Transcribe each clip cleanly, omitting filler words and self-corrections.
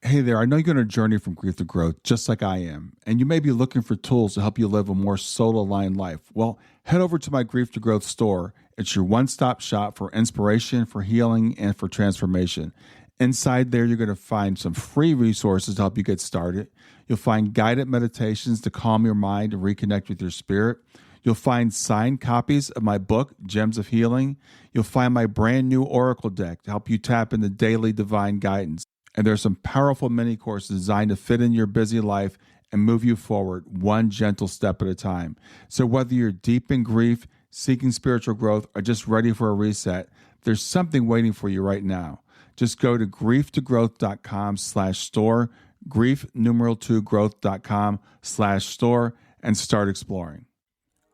Hey there, I know you're on a journey from grief to growth, just like I am, and you may be looking for tools to help you live a more soul aligned life. Well, head over to my Grief to Growth store. It's your one stop shop for inspiration, for healing, and for transformation. Inside there, you're going to find some free resources to help you get started. You'll find guided meditations to calm your mind and reconnect with your spirit. You'll find signed copies of my book, Gems of Healing. You'll find my brand new Oracle deck to help you tap into daily divine guidance. And there's some powerful mini courses designed to fit in your busy life and move you forward one gentle step at a time. So whether you're deep in grief, seeking spiritual growth, or just ready for a reset, there's something waiting for you right now. Just go to grieftogrowth.com/store, grief numeral 2 growth.com/store, and start exploring.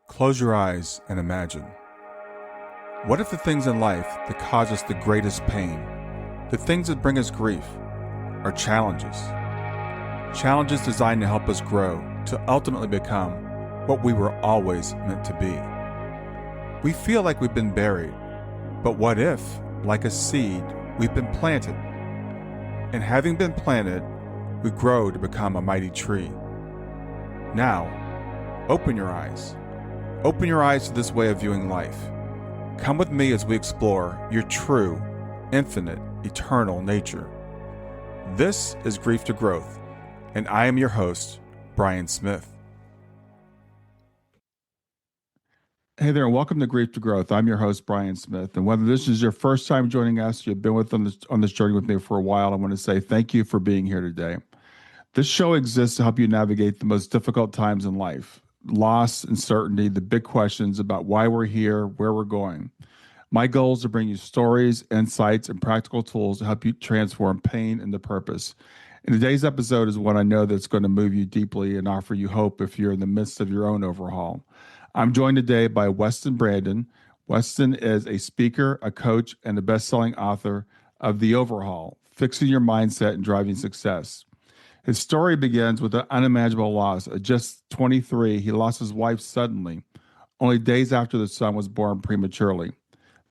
Close your eyes and imagine. What if the things in life that cause us the greatest pain, the things that bring us grief, are challenges? Challenges designed to help us grow, to ultimately become what we were always meant to be. We feel like we've been buried, but what if, like a seed, we've been planted? And having been planted, we grow to become a mighty tree. Now, open your eyes. Open your eyes to this way of viewing life. Come with me as we explore your true, infinite, eternal nature. This is Grief to Growth, and I am your host, Brian Smith. Hey there, and welcome to Grief to Growth. I'm your host, Brian Smith, and whether this is your first time joining us, you've been on this journey with me for a while, I want to say thank you for being here today. This show exists to help you navigate the most difficult times in life, loss, uncertainty, the big questions about why we're here, where we're going. My goal is to bring you stories, insights, and practical tools to help you transform pain into purpose. And today's episode is one I know that's going to move you deeply and offer you hope if you're in the midst of your own overhaul. I'm joined today by Weston Brandon. Weston is a speaker, a coach, and a best-selling author of The Overhaul, Fixing Your Mindset and Driving Success. His story begins with an unimaginable loss. At just 23, he lost his wife suddenly, only days after the son was born prematurely.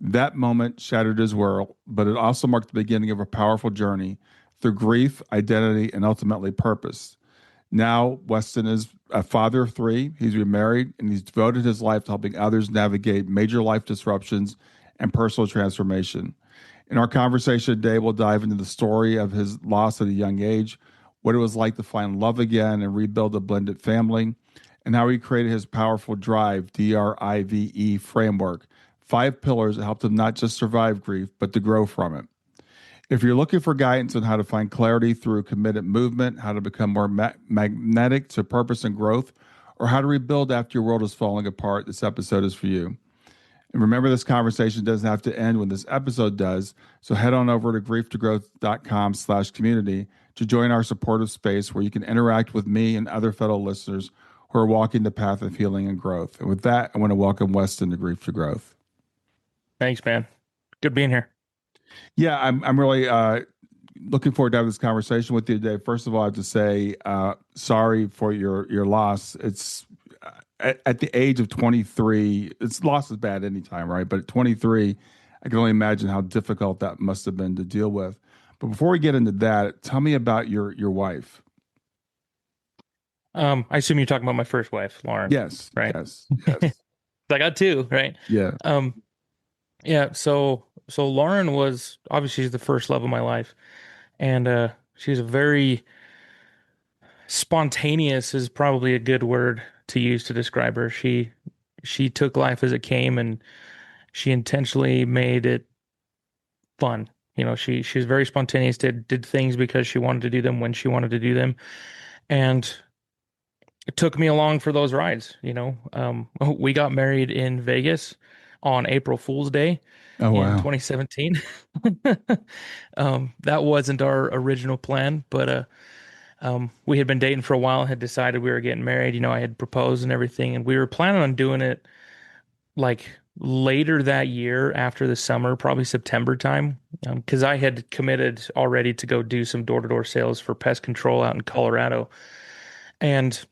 That moment shattered his world, but it also marked the beginning of a powerful journey through grief, identity, and ultimately purpose. Now, Weston is a father of 3. He's remarried, and he's devoted his life to helping others navigate major life disruptions and personal transformation. In our conversation today, we'll dive into the story of his loss at a young age, what it was like to find love again and rebuild a blended family, and how he created his powerful D.R.I.V.E, D.R.I.V.E framework, 5 pillars that helped him not just survive grief, but to grow from it. If you're looking for guidance on how to find clarity through committed movement, how to become more magnetic to purpose and growth, or how to rebuild after your world is falling apart, this episode is for you. And remember, this conversation doesn't have to end when this episode does, so head on over to grieftogrowth.com/community to join our supportive space where you can interact with me and other fellow listeners who are walking the path of healing and growth. And with that, I want to welcome Weston to Grief to Growth. Thanks, man. Good being here. Yeah, I'm really looking forward to having this conversation with you today. First of all, I have to say sorry for your loss. It's at the age of 23, loss is bad anytime, right? But at 23, I can only imagine how difficult that must have been to deal with. But before we get into that, tell me about your wife. I assume you're talking about my first wife, Lauren. Yes. Right. Yes. I got 2, right? Yeah. Yeah. So Lauren was obviously the first love of my life, and she's a very spontaneous is probably a good word to use to describe her. She took life as it came, and she intentionally made it fun. You know, she was very spontaneous, did things because she wanted to do them when she wanted to do them, and it took me along for those rides. You know, we got married in Vegas on April Fool's Day in 2017. That wasn't our original plan, but we had been dating for a while, had decided we were getting married. You know, I had proposed and everything, and we were planning on doing it like later that year after the summer, probably September time, because I had committed already to go do some door-to-door sales for pest control out in Colorado, and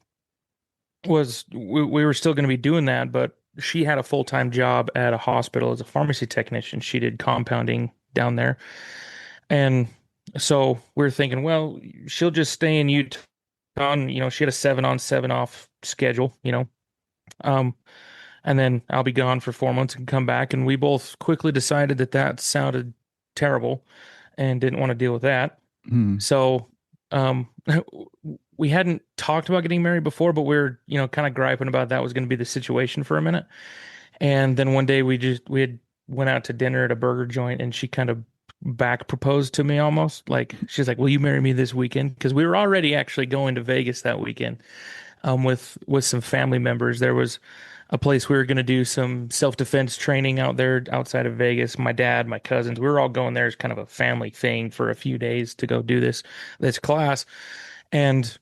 we were still going to be doing that, but she had a full-time job at a hospital as a pharmacy technician. She did compounding down there. And So we're thinking, well, she'll just stay in Utah. She had a 7 on, 7 off schedule, um, and then I'll be gone for 4 months and come back. And we both quickly decided that that sounded terrible and didn't want to deal with that. Hmm. So, um, we hadn't talked about getting married before, but we were, kind of griping about that was going to be the situation for a minute. And then one day we had went out to dinner at a burger joint, and she kind of back proposed to me almost. Like she's like, "Will you marry me this weekend?" Because we were already actually going to Vegas that weekend, with some family members. There was a place we were going to do some self-defense training out there outside of Vegas. My dad, my cousins, we were all going there as kind of a family thing for a few days to go do this class. And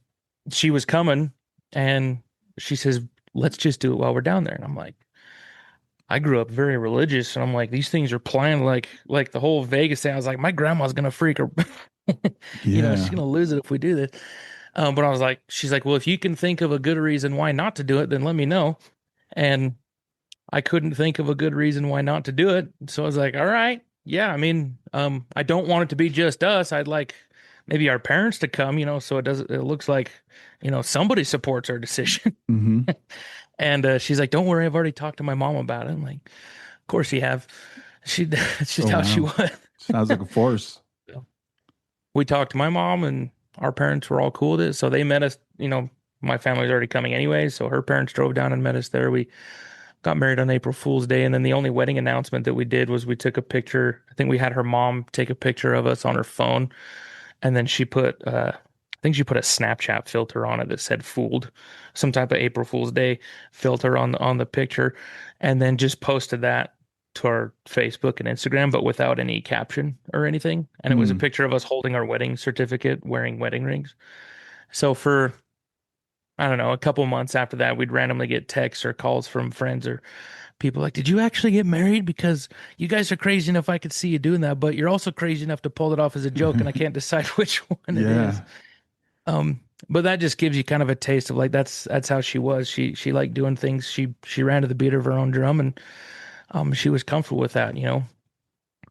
she was coming, and she says, "Let's just do it while we're down there." And I'm like, I grew up very religious, and I'm like, these things are planned like the whole Vegas thing. I was like, my grandma's gonna freak her, she's Yeah. gonna lose it if we do this. But I was like, she's like, well, if you can think of a good reason why not to do it, then let me know. And I couldn't think of a good reason why not to do it. So I was like, all right, yeah. I mean, I don't want it to be just us. I'd like maybe our parents to come, so it looks like, somebody supports our decision. Hmm. And she's like, don't worry, I've already talked to my mom about it. I'm like, of course you have. She, that's just Oh, how she wow. was. Sounds like a force. We talked to my mom, and our parents were all cool with it. So they met us, my family was already coming anyway. So her parents drove down and met us there. We got married on April Fool's Day. And then the only wedding announcement that we did was we took a picture. I think we had her mom take a picture of us on her phone. And then I think she put a Snapchat filter on it that said "fooled," some type of April Fool's Day filter on the picture, and then just posted that to our Facebook and Instagram, but without any caption or anything. And it was a Hmm. picture of us holding our wedding certificate, wearing wedding rings. So for I don't know, a couple months after that, we'd randomly get texts or calls from friends or people like, "Did you actually get married? Because you guys are crazy enough I could see you doing that, but you're also crazy enough to pull it off as a joke, and I can't decide which one it is." Yeah. But that just gives you kind of a taste of like that's how she was. She liked doing things. She ran to the beat of her own drum, and she was comfortable with that.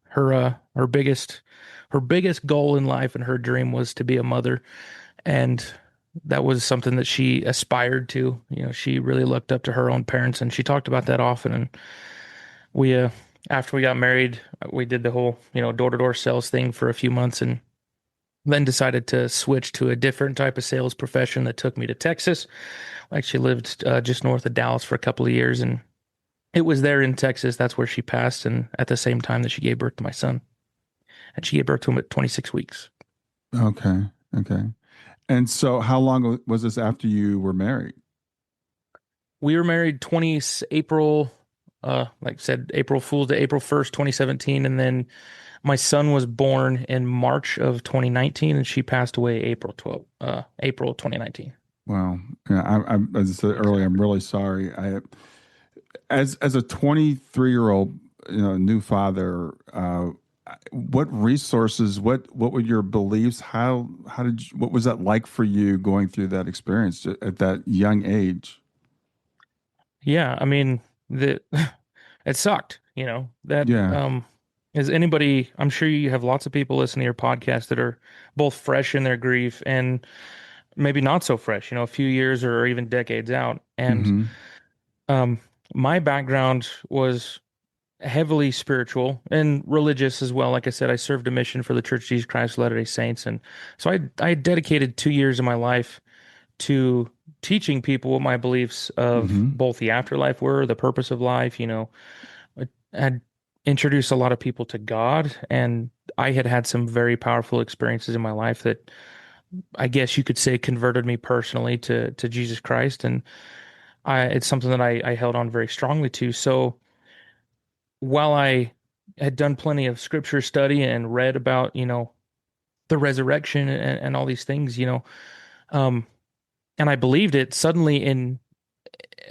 Her biggest goal in life and her dream was to be a mother, and that was something that she aspired to. She really looked up to her own parents, and she talked about that often. And we after we got married, we did the whole door-to-door sales thing for a few months, and then decided to switch to a different type of sales profession that took me to Texas. I actually lived just north of Dallas for a couple of years, and it was there in Texas. That's where she passed, and at the same time that she gave birth to my son, and she gave birth to him at 26 weeks. Okay. Okay. And so, how long was this after you were married? We were married 20 April, like I said, April Fool's Day, April 1st, 2017, and then my son was born in March of 2019, and she passed away April 2019. Wow. Yeah. As I said earlier, I'm really sorry. As a 23-year-old, new father, what resources, what were your beliefs? What was that like for you going through that experience at that young age? Yeah, I mean, the it sucked, that Yeah. is anybody, I'm sure you have lots of people listening to your podcast that are both fresh in their grief and maybe not so fresh, a few years or even decades out. And Hmm. um my background was heavily spiritual and religious as well. Like I said, I served a mission for the Church of Jesus Christ of Latter-day Saints, and so I dedicated 2 years of my life to teaching people what my beliefs of Hmm. both the afterlife were, the purpose of life. I had introduced a lot of people to God, and I had had some very powerful experiences in my life that I guess you could say converted me personally to Jesus Christ, and it's something that I held on very strongly to. So while I had done plenty of scripture study and read about, the resurrection and all these things, um, and I believed it, suddenly in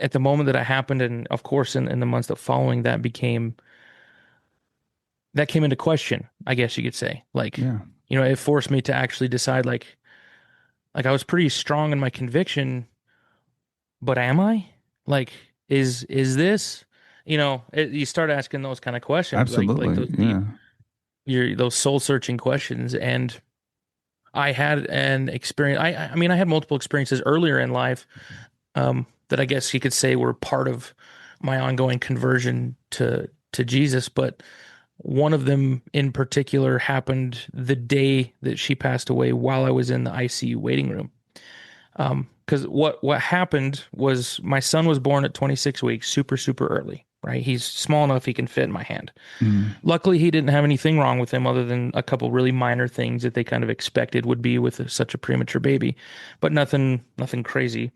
at the moment that it happened, and of course in the months that following that came into question, I guess you could say. Like, Yeah. it forced me to actually decide like I was pretty strong in my conviction, but am I? Like, is this, you start asking those kind of questions, like Absolutely. those deep, Yeah. those soul searching questions. And I had an experience. I mean, I had multiple experiences earlier in life, that I guess you could say were part of my ongoing conversion to Jesus. But one of them in particular happened the day that she passed away while I was in the ICU waiting room. Because what happened was my son was born at 26 weeks, super, super early, right? He's small enough he can fit in my hand. Mm. Luckily, he didn't have anything wrong with him other than a couple really minor things that they kind of expected would be with such a premature baby, but nothing crazy.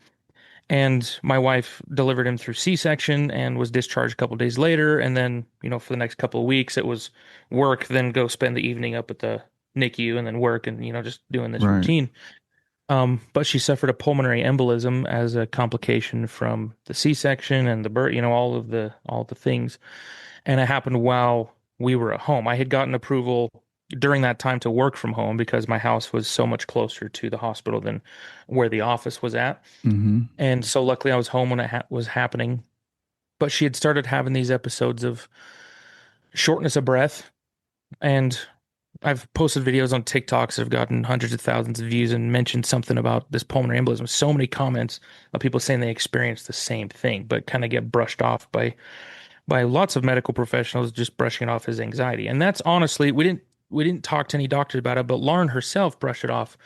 And my wife delivered him through C-section and was discharged a couple days later. And then, for the next couple of weeks, it was work, then go spend the evening up at the NICU and then work and, just doing this Right. routine. But she suffered a pulmonary embolism as a complication from the C-section and the birth, all the things. And it happened while we were at home. I had gotten approval during that time to work from home because my house was so much closer to the hospital than where the office was at. Hmm. And so luckily I was home when it was happening. But she had started having these episodes of shortness of breath. And I've posted videos on TikToks that have gotten hundreds of thousands of views and mentioned something about this pulmonary embolism. So many comments of people saying they experienced the same thing, but kind of get brushed off by lots of medical professionals, just brushing it off as anxiety. And that's honestly, we didn't talk to any doctors about it, but Lauren herself brushed it off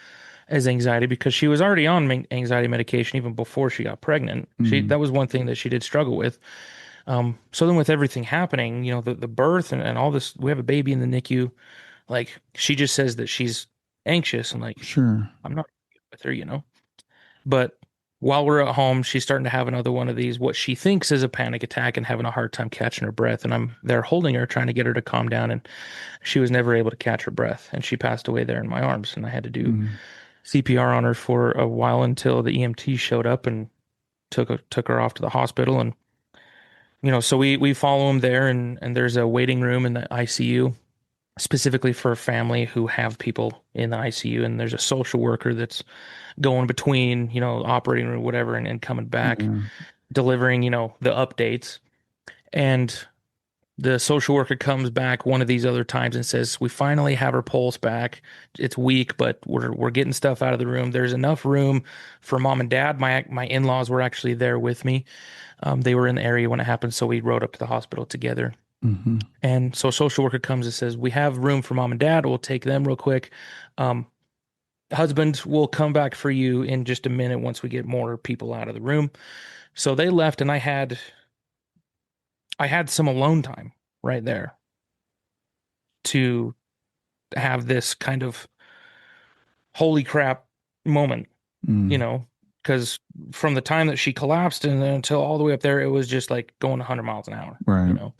as anxiety because she was already on anxiety medication even before she got pregnant. Mm. That was one thing that she did struggle with. So then with everything happening, the birth and all this, we have a baby in the NICU. Like she just says that she's anxious and like Sure. I'm not with her. But while we're at home, she's starting to have another one of these, what she thinks is a panic attack and having a hard time catching her breath. And I'm there holding her, trying to get her to calm down. And she was never able to catch her breath. And she passed away there in my arms. And I had to do Mm. CPR on her for a while until the EMT showed up and took her off to the hospital. And, so we follow them there and there's a waiting room in the ICU specifically for a family who have people in the ICU. And there's a social worker that's going between, operating room, whatever, and coming back, Yeah. delivering, the updates. And the social worker comes back one of these other times and says, "We finally have her pulse back. It's weak, but we're getting stuff out of the room. There's enough room for mom and dad." My in-laws were actually there with me. They were in the area when it happened, so we rode up to the hospital together. Hmm. And so a social worker comes and says, "We have room for mom and dad. We'll take them real quick. Um, Husband will come back for you in just a minute once we get more people out of the room." So they left and I had some alone time right there to have this kind of holy crap moment, you Mm. know, because from the time that she collapsed and then until all the way up there, it was just like going 100 miles an hour, you Right. know.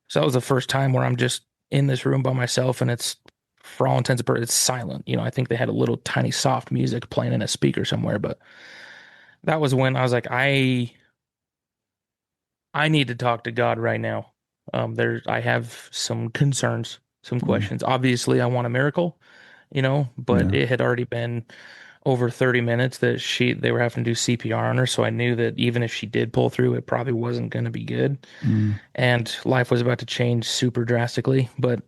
So that was the first time where I'm just in this room by myself and it's for all intents and purposes, it's silent. I think they had a little tiny soft music playing in a speaker somewhere, but that was when I was like, I need to talk to God right now. I have some concerns, some Mm. questions. Obviously, I want a miracle, but Yeah. it had already been over 30 minutes that they were having to do CPR on her. So I knew that even if she did pull through, it probably wasn't going to be good. Mm. And life was about to change super drastically. But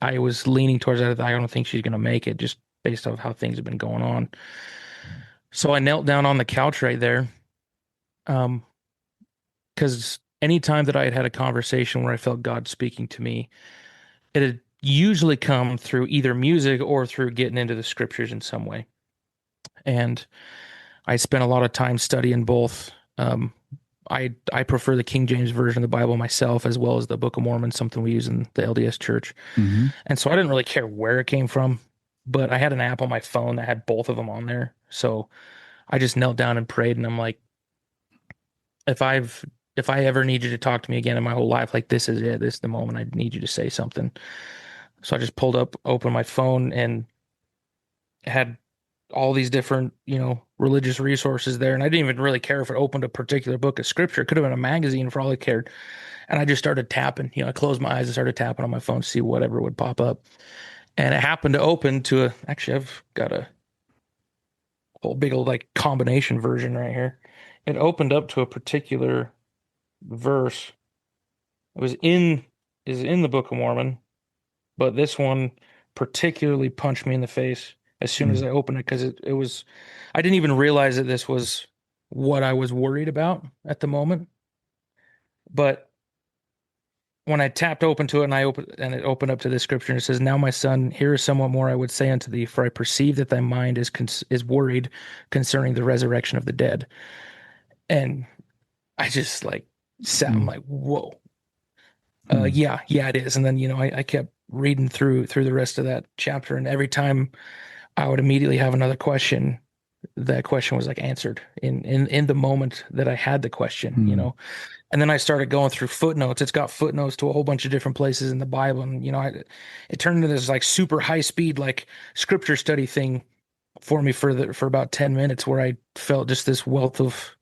I was leaning towards that. I don't think she's going to make it just based off how things have been going on. So I knelt down on the couch right there. Um, because anytime that I had had a conversation where I felt God speaking to me, it had usually come through either music or through getting into the scriptures in some way. And I spent a lot of time studying both. I prefer the King James version of the Bible myself, as well as the Book of Mormon, something we use in the LDS Church. Hmm. And so I didn't really care where it came from, but I had an app on my phone that had both of them on there. So I just knelt down and prayed, and I'm like, if I've if I ever need you to talk to me again in my whole life, like this is it. This is the moment I need you to say something. So I just opened my phone and had all these different, religious resources there. And I didn't even really care if it opened a particular book of scripture. It could have been a magazine for all I cared. And I just started tapping. I closed my eyes and started tapping on my phone to see whatever would pop up. And it happened to open to actually, I've got a whole big old like combination version right here. It opened up to a particular verse. It is in the Book of Mormon, but this one particularly punched me in the face. as soon as Mm. I opened it, because it was, I didn't even realize that this was what I was worried about at the moment. But when I tapped open to it and I opened and it opened up to this scripture and it says, "Now my son, here is somewhat more I would say unto thee, for I perceive that thy mind is worried concerning the resurrection of the dead." And I just like sat, I'm Mm. like, whoa. Mm. Yeah, it is. And then, I kept reading through the rest of that chapter, and every time I would immediately have another question, that question was like answered in the moment that I had the question. Mm. And then I started going through footnotes. It's got footnotes to a whole bunch of different places in the Bible, and it turned into this like super high speed like scripture study thing for me for about 10 minutes, where I felt just this wealth of,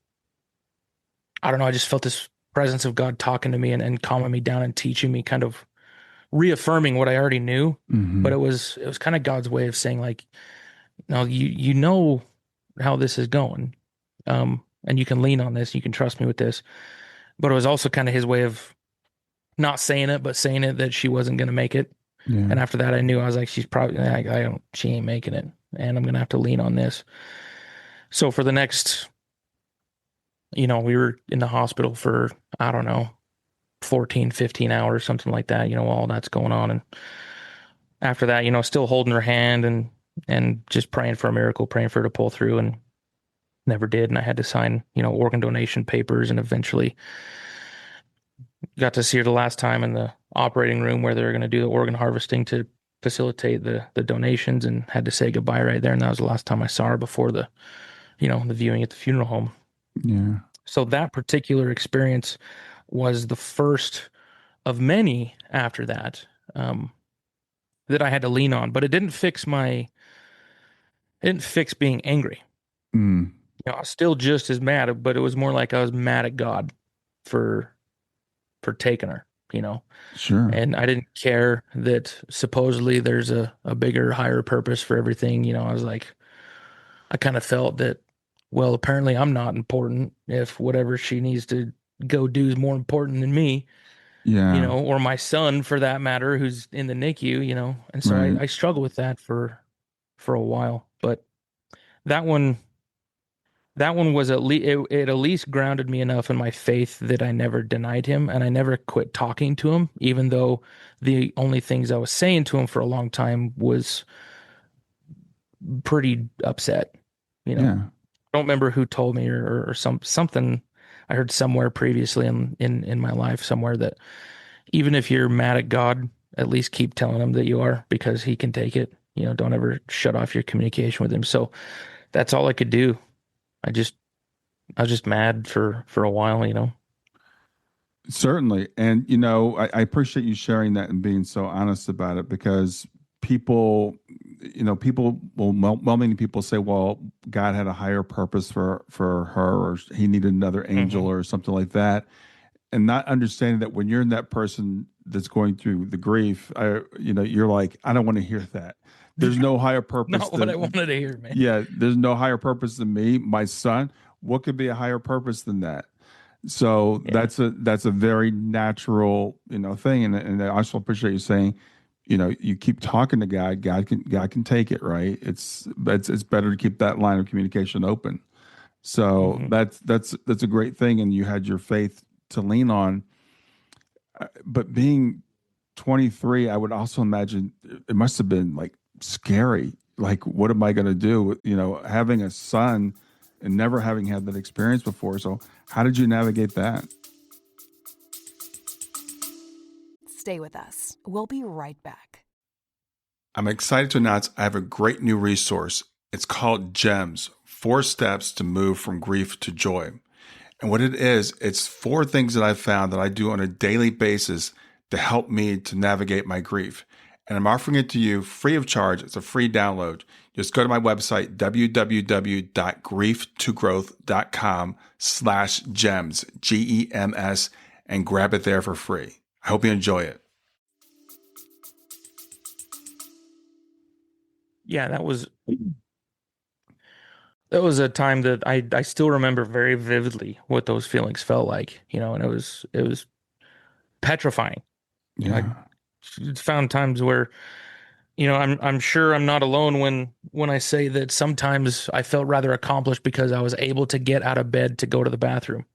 I don't know, I just felt this presence of God talking to me and calming me down and teaching me, kind of reaffirming what I already knew. But Mm. it was kind of God's way of saying like, no, you know how this is going. And you can lean on this, you can trust me with this. But it was also kind of his way of not saying it, but saying it, that she wasn't going to make it. Yeah. And after that, I knew, I was like, she's probably, I don't, she ain't making it, and I'm going to have to lean on this. So for the next, we were in the hospital for, I don't know, 14, 15 hours, something like that, all that's going on. And after that, still holding her hand and just praying for a miracle, praying for her to pull through, and never did. And I had to sign, organ donation papers, and eventually got to see her the last time in the operating room where they're going to do the organ harvesting to facilitate the donations, and had to say goodbye right there. And that was the last time I saw her before the viewing at the funeral home. Yeah. So that particular experience was the first of many after that, um, that I had to lean on, but it didn't fix being angry. Mm. I was still just as mad, but it was more like I was mad at God for taking her, Sure. and I didn't care that supposedly there's a bigger, higher purpose for everything. I was like, I kind of felt that, well, apparently I'm not important if whatever she needs to go do is more important than me, Yeah. or my son for that matter, who's in the NICU. And so I, Right. I struggled with that for a while, but that one that one was at least, it at least grounded me enough in my faith that I never denied him, and I never quit talking to him, even though the only things I was saying to him for a long time was pretty upset. Yeah. I don't remember who told me, or something I heard somewhere previously in my life somewhere, that even if you're mad at God, at least keep telling him that you are, because he can take it. Don't ever shut off your communication with him. So that's all I could do. I just I was just mad for a while. Certainly. And, I appreciate you sharing that and being so honest about it, because people, well, many people say, well, God had a higher purpose for her, or he needed another angel Hmm. or something like that. And not understanding that when you're in that person that's going through the grief, you're like, I don't want to hear that. There's no higher purpose Not what I than, wanted to hear, man. yeah, there's no higher purpose than me, my son. What could be a higher purpose than that? So Yeah. that's a very natural, thing. And I also appreciate you saying, you keep talking to God. God can take it, right? It's better to keep that line of communication open. So Hmm. that's a great thing, and you had your faith to lean on. But being 23, I would also imagine it must have been like scary. Like, what am I going to do? Having a son and never having had that experience before. So, how did you navigate that? Stay with us. We'll be right back. I'm excited to announce I have a great new resource. It's called GEMS, 4 steps to move from grief to joy. And what it is, it's 4 things that I've found that I do on a daily basis to help me to navigate my grief. And I'm offering it to you free of charge. It's a free download. Just go to my website, www.grief2growth.com/gems, GEMS, and grab it there for free. I hope you enjoy it. Yeah, that was a time that I still remember very vividly what those feelings felt like, and it was petrifying. I Yeah. found times where, I'm sure I'm not alone when I say that sometimes I felt rather accomplished because I was able to get out of bed to go to the bathroom.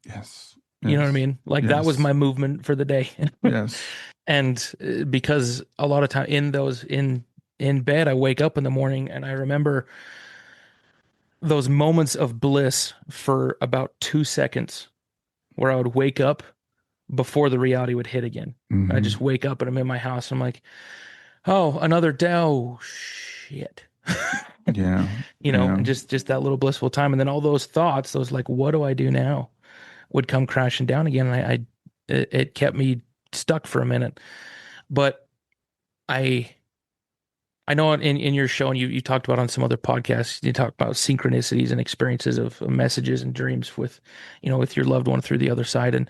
Yes. You know what I Yes. mean? Like that was Yes. my movement for the day. Yes. And because a lot of time in bed, I wake up in the morning and I remember those moments of bliss for about 2 seconds where I would wake up before the reality would hit again. I Hmm. just wake up and I'm in my house. And I'm like, oh, another day. Oh, shit. Yeah. And Yeah. just that little blissful time. And then all those thoughts, those like, what do I do now? Would come crashing down again. And it kept me stuck for a minute. But I I know in your show, and you talked about on some other podcasts, you talked about synchronicities and experiences of messages and dreams with your loved one through the other side. And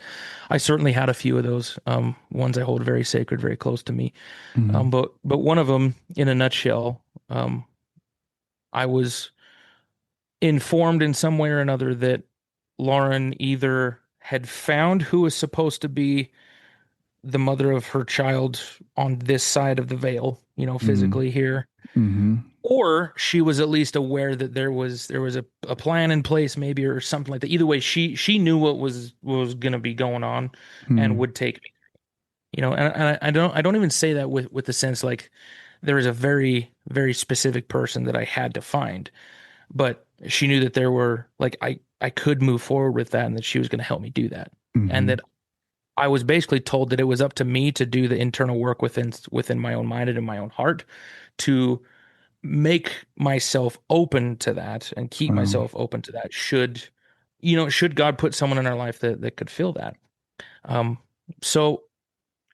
I certainly had a few of those, ones I hold very sacred, very close to me. Hmm. But one of them, in a nutshell, um, I was informed in some way or another that Lauren either had found who was supposed to be the mother of her child on this side of the veil, Hmm. physically here, Hmm. or she was at least aware that there was a plan in place, maybe, or something like that. Either way, she knew what was going to be going on and Hmm. would take me. And I don't even say that with the sense like there was a very very specific person that I had to find, but she knew that there were like I could move forward with that and that she was going to help me do that, and Hmm. that I was basically told that it was up to me to do the internal work within my own mind and in my own heart to make myself open to that and keep Wow. myself open to that should God put someone in our life that could fill that. Um, so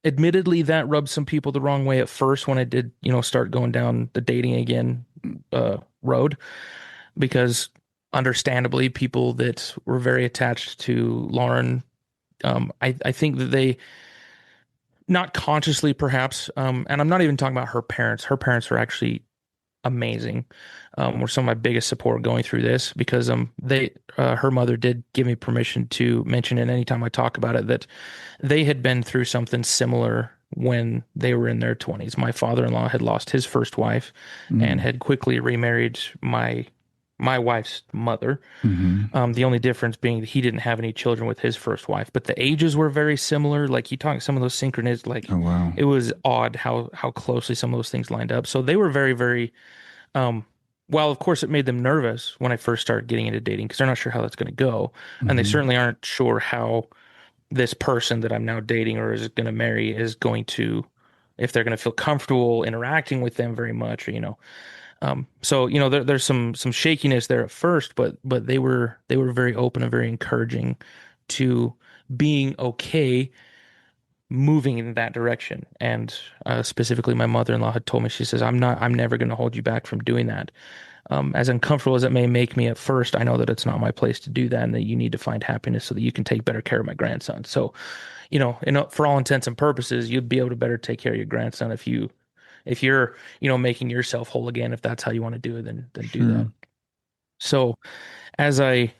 admittedly that rubbed some people the wrong way at first when I did, start going down the dating again road, because understandably people that were very attached to Lauren, I think that they not consciously perhaps, and I'm not even talking about her parents. Her parents were actually amazing. Were some of my biggest support going through this, because her mother did give me permission to mention it anytime I talk about it, that they had been through something similar when they were in their 20s. My father-in-law had lost his first wife and Mm. had quickly remarried my wife's mother. Hmm. The only difference being that he didn't have any children with his first wife, but the ages were very similar. Like you talk some of those synchronous, like Oh, wow. it was odd how closely some of those things lined up. So they were very, very um, well, of course, it made them nervous when I first started getting into dating because they're not sure how that's going to go. And they Hmm. certainly aren't sure how this person that I'm now dating or is going to marry is going to, if they're going to feel comfortable interacting with them very much, or, so, there's some shakiness there at first, but they were very open and very encouraging to being okay moving in that direction. And specifically, my mother-in-law had told me, she says, I'm never going to hold you back from doing that. As uncomfortable as it may make me at first, I know that it's not my place to do that and that you need to find happiness so that you can take better care of my grandson. So, for all intents and purposes, you'd be able to better take care of your grandson if you're, making yourself whole again. If that's how you want to do it, then do that. Sure. So as I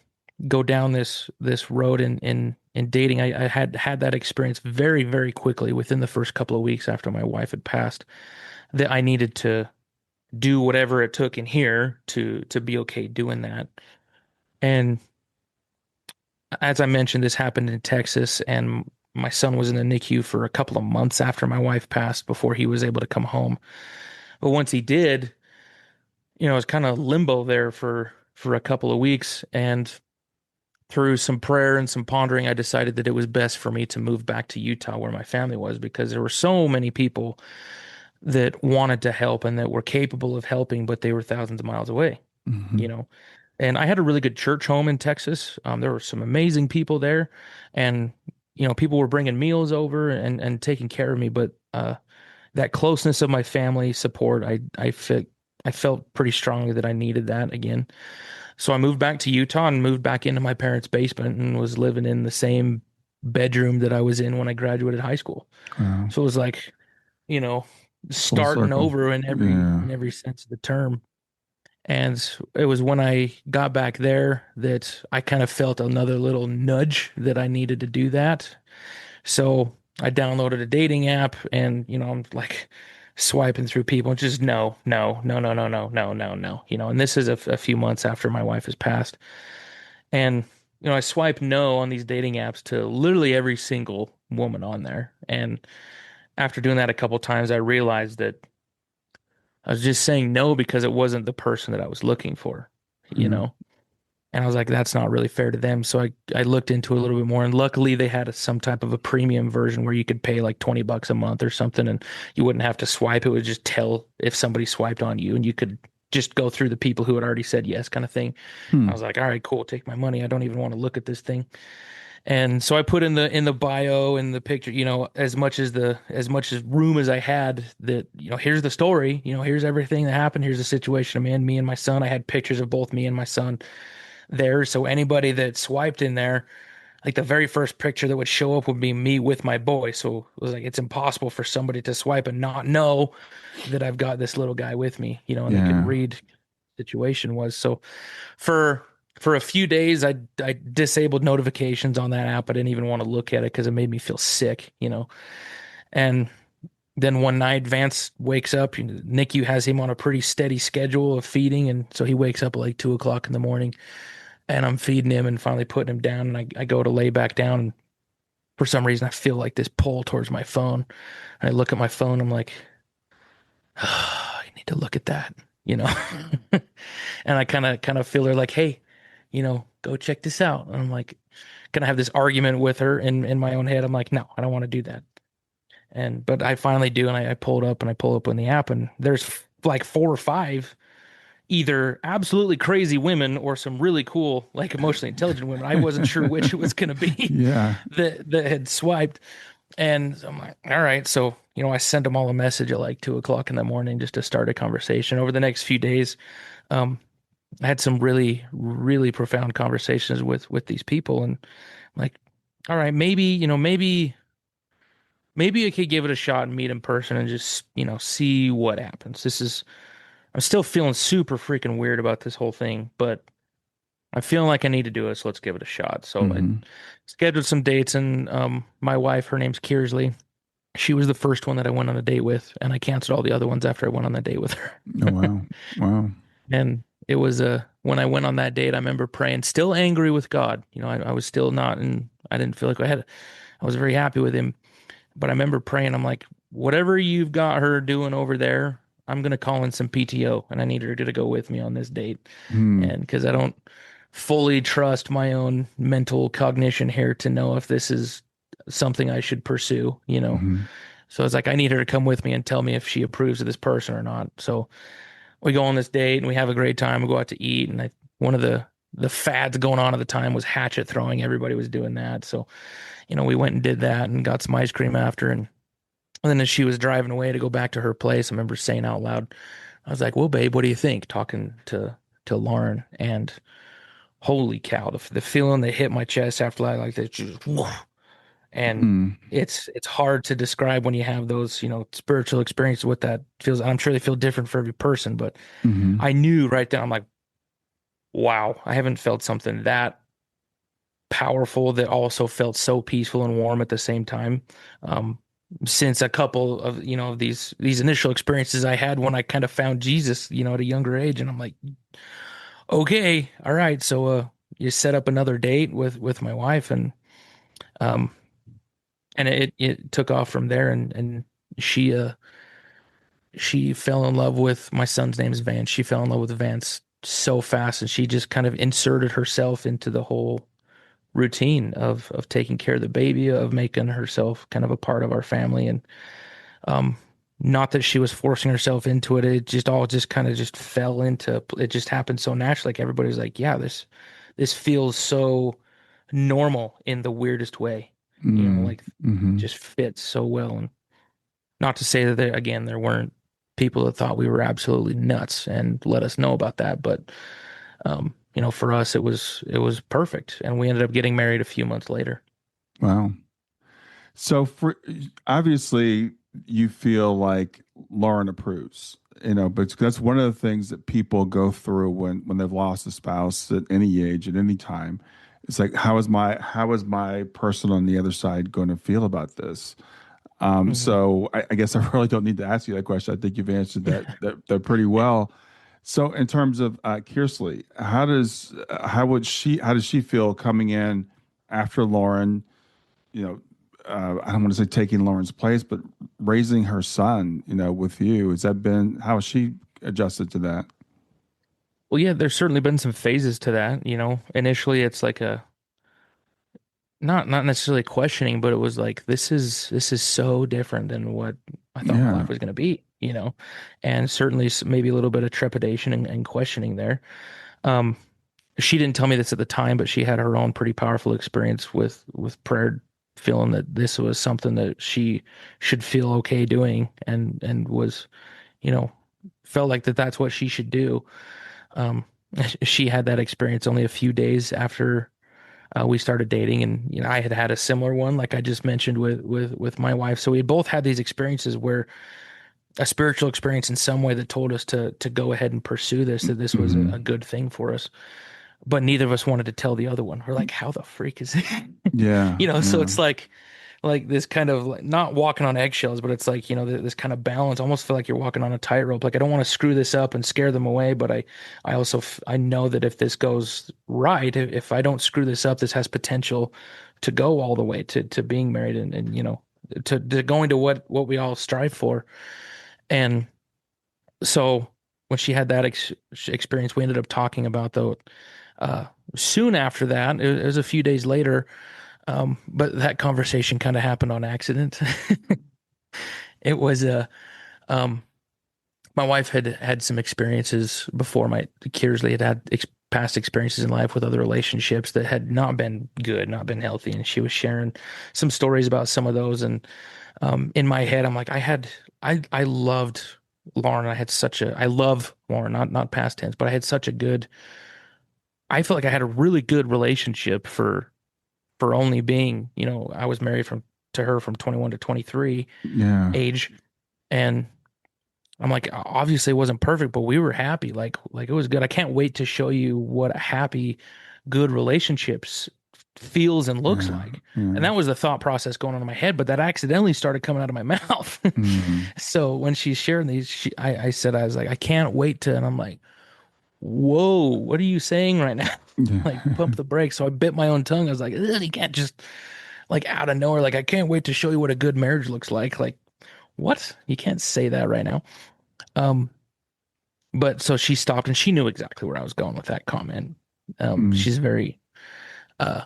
go down this road in dating, I had that experience very, very quickly within the first couple of weeks after my wife had passed, that I needed to do whatever it took in here to be okay doing that. And as I mentioned, this happened in Texas, and my son was in the NICU for a couple of months after my wife passed before he was able to come home. But once he did, it was kind of limbo there for a couple of weeks, and through some prayer and some pondering, I decided that it was best for me to move back to Utah where my family was, because there were so many people that wanted to help and that were capable of helping, but they were thousands of miles away, you Hmm. know. And I had a really good church home in Texas. There were some amazing people there, and people were bringing meals over and taking care of me. But that closeness of my family support, I felt pretty strongly that I needed that again. So I moved back to Utah and moved back into my parents' basement and was living in the same bedroom that I was in when I graduated high school. Wow. So it was like, you know, Full starting circle. over in every Yeah. in every sense of the term. And it was when I got back there that I kind of felt another little nudge that I needed to do that. So I downloaded a dating app and, I'm like swiping through people, just no, no, no, no, no, no, no, no, no, and this is a few months after my wife has passed. And, I swipe no on these dating apps to literally every single woman on there. And after doing that a couple times, I realized that I was just saying no because it wasn't the person that I was looking for, you Mm-hmm. know? And I was like, that's not really fair to them. So I looked into it a little bit more. And luckily, they had some type of a premium version where you could pay like $20 a month or something and you wouldn't have to swipe. It would just tell if somebody swiped on you and you could just go through the people who had already said yes, kind of thing. I Hmm. was like, all right, cool, take my money. I don't even want to look at this thing. And so I put in the bio and the picture, as much as room as I had that, here's the story, here's everything that happened. Here's the situation I'm in, me and my son. I had pictures of both me and my son there. So anybody that swiped in there, like the very first picture that would show up would be me with my boy. So it was like it's impossible for somebody to swipe and not know that I've got this little guy with me, and they could Yeah. read situation was. So for for a few days I disabled notifications on that app. I didn't even want to look at it because it made me feel sick. And then one night Vance wakes up. NICU has him on a pretty steady schedule of feeding, and so he wakes up at like 2 o'clock in the morning, and I'm feeding him and finally putting him down, and I go to lay back down, and for some reason I feel like this pull towards my phone. And I look at my phone, I'm like, oh, I need to look at that, you know. And I kind of feel her like, hey, go check this out. And I'm like, gonna have this argument with her in my own head. I'm like, no, I don't want to do that. But I finally do, and I pull it up, and I pull up on the app, and there's like four or five either absolutely crazy women or some really cool, like emotionally intelligent women. I wasn't sure which it was gonna be Yeah. that had swiped. And I'm like, all right. So, I sent them all a message at like 2 o'clock in the morning just to start a conversation. Over the next few days, um, I had some really, really profound conversations with these people, and like, all right, maybe, maybe I could give it a shot and meet in person and just, see what happens. I'm still feeling super freaking weird about this whole thing, but I'm feeling like I need to do it, so let's give it a shot. So I Mm-hmm. scheduled some dates, and my wife, her name's Kearsley. She was the first one that I went on a date with, and I canceled all the other ones after I went on the date with her. Oh, wow. Wow. And it was when I went on that date, I remember praying, still angry with God. I was still not, and I didn't feel like I was very happy with him. But I remember praying, I'm like, whatever you've got her doing over there, I'm gonna call in some PTO, and I need her to go with me on this date. Hmm. And because I don't fully trust my own mental cognition here to know if this is something I should pursue. Mm-hmm. So it's like I need her to come with me and tell me if she approves of this person or not. So we go on this date and we have a great time. We go out to eat, and one of the fads going on at the time was hatchet throwing. Everybody was doing that. So, we went and did that and got some ice cream after. And then as she was driving away to go back to her place, I remember saying out loud, I was like, well, babe, what do you think? Talking to Lauren. And holy cow, the feeling that hit my chest after that, like that, just, woof. And Hmm. it's hard to describe when you have those, spiritual experiences, what that feels. I'm sure they feel different for every person, but Mm-hmm. I knew right then, I'm like, wow, I haven't felt something that powerful that also felt so peaceful and warm at the same time. Um, since a couple of, these initial experiences I had when I kind of found Jesus, at a younger age. And I'm like, okay, all right. So, you set up another date with my wife, um, and it took off from there. And she, she fell in love with my son's name is Vance. She fell in love with Vance so fast, and she just kind of inserted herself into the whole routine of taking care of the baby, of making herself kind of a part of our family. And um not that she was forcing herself into it. It just all just kind of just fell into it, just happened so naturally. Like everybody was like, yeah, this feels so normal in the weirdest way, like Mm-hmm. just fits so well. And not to say that there weren't people that thought we were absolutely nuts and let us know about that, but for us it was perfect, and we ended up getting married a few months later. Wow. So for obviously you feel like Lauren approves, but that's one of the things that people go through when they've lost a spouse at any age, at any time. It's like, how is my person on the other side going to feel about this? Hmm. So I guess I really don't need to ask you that question. I think you've answered that pretty well. So in terms of Kearsley, how does she feel coming in after Lauren? You know, I don't want to say taking Lauren's place, but raising her son. With you. How has she adjusted to that? Well, yeah, there's certainly been some phases to that. Initially it's like a not necessarily questioning, but it was like this is so different than what I thought my Yeah. life was going to be, and certainly maybe a little bit of trepidation and questioning there. Um, she didn't tell me this at the time, but she had her own pretty powerful experience with prayer, feeling that this was something that she should feel okay doing, and was, you know, felt like that's what she should do. Um, she had that experience only a few days after we started dating, and I had had a similar one, like I just mentioned with my wife. So we had both had these experiences where a spiritual experience in some way that told us to go ahead and pursue this, that this was Hmm. a good thing for us. But neither of us wanted to tell the other one. We're like, how the freak is it? Yeah. So Yeah. it's like this kind of like not walking on eggshells, but it's like, this kind of balance. Almost feel like you're walking on a tightrope. Like I don't want to screw this up and scare them away, but I also I know that if this goes right, if I don't screw this up, this has potential to go all the way to being married, and to going to what we all strive for. And so when she had that experience, we ended up talking about though. Uh, Soon after that, it was a few days later, but that conversation kind of happened on accident. It was um, my wife had some experiences before my Kearsley had past experiences in life with other relationships that had not been good, not been healthy, and she was sharing some stories about some of those. And in my head, I'm like, I loved Lauren. I love Lauren, not past tense, but I had such a good. I felt like I had a really good relationship for only being, I was married to her from 21 to 23 Yeah. age. And I'm like, obviously it wasn't perfect, but we were happy. Like it was good. I can't wait to show you what a happy, good relationships feels and looks Yeah. like. And Yeah. that was the thought process going on in my head, but that accidentally started coming out of my mouth. Hmm. So when she's sharing these, I was like, I can't wait to, and I'm like, whoa, what are you saying right now? Yeah. Like pump the brakes. So I bit my own tongue. I was like, "Ugh, you can't just like out of nowhere. Like, I can't wait to show you what a good marriage looks like." Like, what? You can't say that right now. Um, but so she stopped and she knew exactly where I was going with that comment. Mm. She's a very, uh,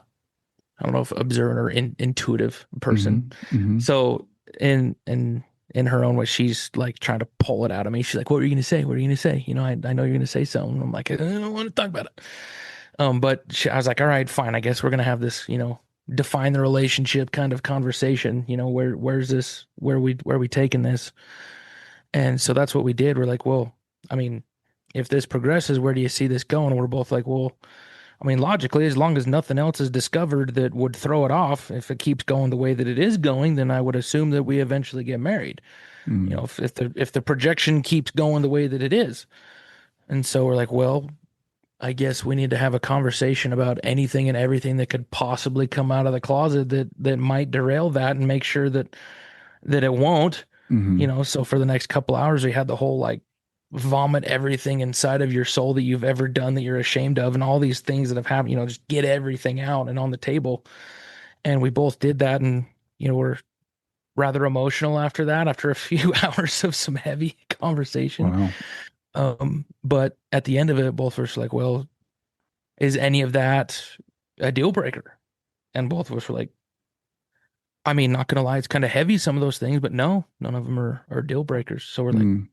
I don't know if observant or intuitive person. Hmm. Hmm. So in her own way, she's like trying to pull it out of me. She's like, "What are you going to say? What are you going to say? I know you're going to say something." I'm like, "I don't want to talk about it." But I was like, "All right, fine. I guess we're going to have this, define the relationship kind of conversation. Where's this? Where are we taking this?" And so that's what we did. We're like, "Well, I mean, if this progresses, where do you see this going?" We're both like, "Well, I mean, logically, as long as nothing else is discovered that would throw it off, if it keeps going the way that it is going, then I would assume that we eventually get married. Mm. If the projection keeps going the way that it is." And so we're like, well, I guess we need to have a conversation about anything and everything that could possibly come out of the closet that might derail that, and make sure that it won't. Hmm. So for the next couple hours, we had the whole like vomit everything inside of your soul that you've ever done that you're ashamed of, and all these things that have happened, just get everything out and on the table. And we both did that, and we're rather emotional after that, after a few hours of some heavy conversation. Wow. But at the end of it, both of us were like, well, is any of that a deal breaker? And both of us were like, I mean, not gonna lie, it's kind of heavy, some of those things, but no, none of them are deal breakers. So we're like, Mm.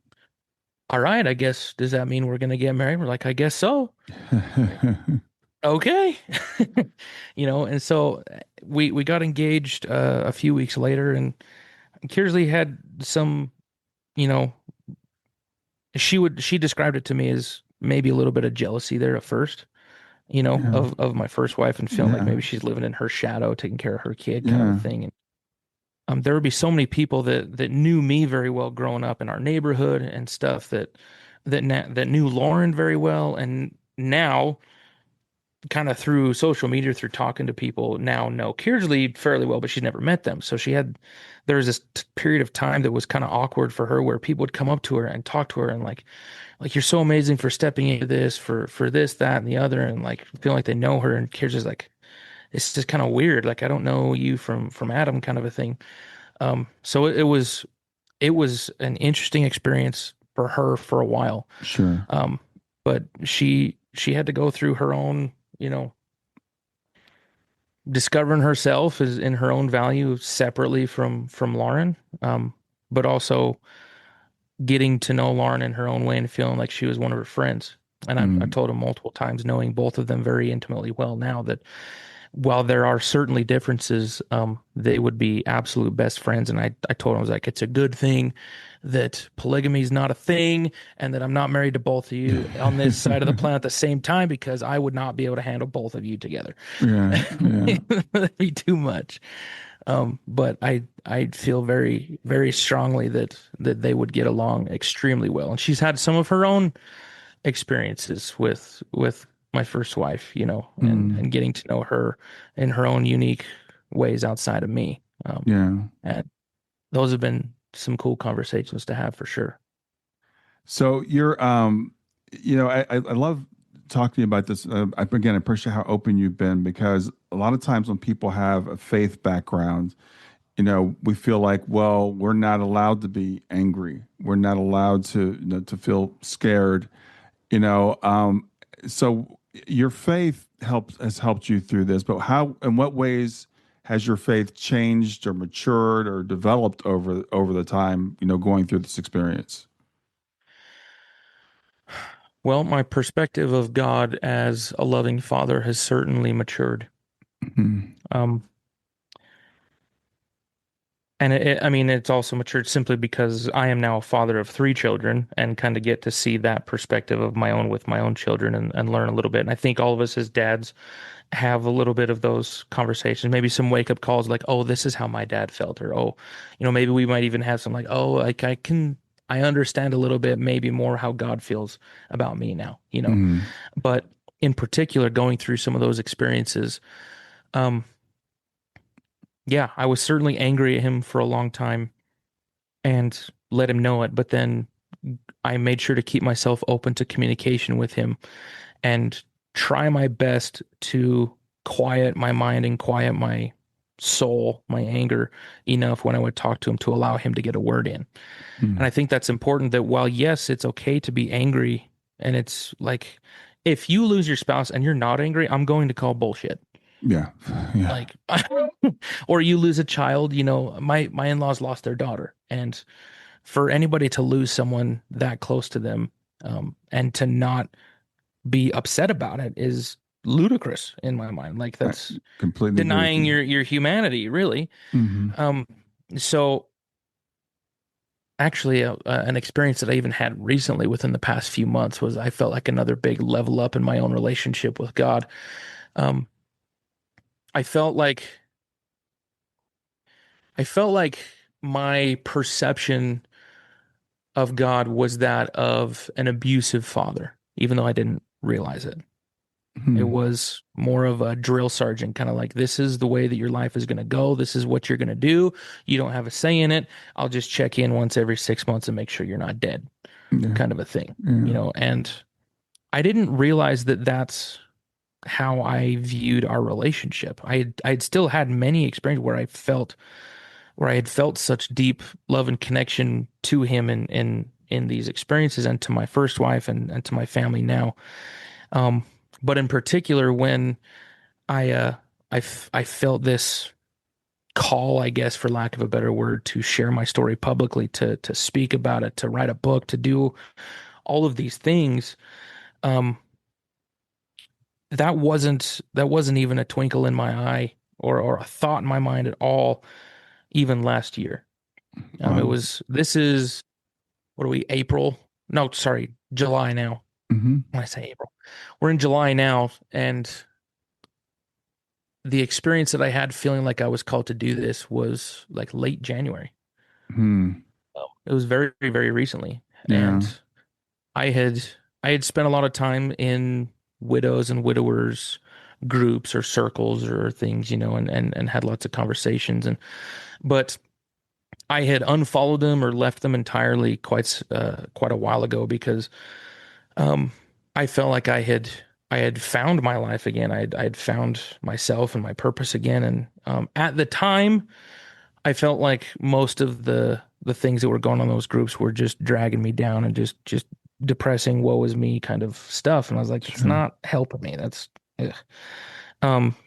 all right, I guess, does that mean we're gonna get married? We're like, I guess so. Like, okay. And so we got engaged a few weeks later, and Kearsley had some, you know, she described it to me as maybe a little bit of jealousy there at first, Yeah. of my first wife, and feeling like Yeah. maybe she's living in her shadow, taking care of her kid, kind of a Yeah. thing. And there would be so many people that knew me very well growing up in our neighborhood and stuff, that knew Lauren very well, and now kind of through social media, through talking to people, now know Kearsley fairly well, but she's never met them. So there was this period of time that was kind of awkward for her, where people would come up to her and talk to her and like you're so amazing for stepping into this, for this, that, and the other, and like feeling like they know her. And Kearsley's like, it's just kind of weird. Like, I don't know you from Adam, kind of a thing. So it was an interesting experience for her for a while. Sure. But she had to go through her own, discovering herself as in her own value separately from Lauren, but also getting to know Lauren in her own way and feeling like she was one of her friends. And I've Mm. told him multiple times, knowing both of them very intimately well now, that while there are certainly differences, they would be absolute best friends. And I told him, I was like, it's a good thing that polygamy is not a thing, and that I'm not married to both of you on this side of the planet at the same time, because I would not be able to handle both of you together. Yeah, yeah. That'd be too much. But I feel very, very strongly that they would get along extremely well. And she's had some of her own experiences with my first wife, Mm. and getting to know her in her own unique ways outside of me. Yeah. And those have been some cool conversations to have for sure. So I love talking to you about this. Again, I appreciate how open you've been, because a lot of times when people have a faith background, we feel like, well, we're not allowed to be angry. We're not allowed to feel scared, you know. So your faith has helped you through this, but in what ways has your faith changed or matured or developed over the time, going through this experience? Well, my perspective of God as a loving father has certainly matured. Mhm. Um, And I mean, it's also matured simply because I am now a father of three children, and kind of get to see that perspective of my own with my own children, and learn a little bit. And I think all of us as dads have a little bit of those conversations, maybe some wake up calls like, oh, this is how my dad felt. Or, oh, maybe we might even have some like, oh, like I understand a little bit, maybe more how God feels about me now. Mhm. But in particular, going through some of those experiences, um, yeah, I was certainly angry at him for a long time and let him know it. But then I made sure to keep myself open to communication with him, and try my best to quiet my mind and quiet my soul, my anger enough when I would talk to him to allow him to get a word in. And I Mhm. think that's important, that while, yes, it's okay to be angry, and it's like, if you lose your spouse and you're not angry, I'm going to call bullshit. Yeah. Yeah. Like, or you lose a child, my in-laws lost their daughter, and for anybody to lose someone that close to them, and to not be upset about it, is ludicrous in my mind. Like, I that's completely agree with denying you. your humanity, really. Hmm. Um, so actually, an experience that I even had recently within the past few months was, I felt like another big level up in my own relationship with God. Um, I felt like I felt like my perception of God was that of an abusive father, even though I didn't realize it. It Hmm. was more of a drill sergeant, kind of like, this is the way that your life is going to go. This is what you're going to do. You don't have a say in it. I'll just check in once every 6 months and make sure you're not dead, Yeah. kind of a thing, Yeah. and I didn't realize that that's how I viewed our relationship. I'd still had many experiences where I had felt such deep love and connection to him in these experiences, and to my first wife, and to my family now. Um, but in particular, when I uh I felt this call, I guess, for lack of a better word, to share my story publicly, to speak about it, to write a book, to do all of these things. Um, that wasn't even a twinkle in my eye, or a thought in my mind at all, even last year. It Wow. was this is what are we, April? No, sorry, July now. Hmm. When I say April, we're in July now, and the experience that I had feeling like I was called to do this was like late January. Hmm. It was very, very recently. Yeah. And I had I had spent a lot of time in widows and widowers groups or circles or things, and had lots of conversations. But I had unfollowed them or left them entirely quite a while ago because um, I felt like I had found my life again. I had found myself and my purpose again. And at the time, I felt like most of the things that were going on in those groups were just dragging me down and just depressing, woe is me kind of stuff. And I was like, it's Sure. not helping me. That's ugh.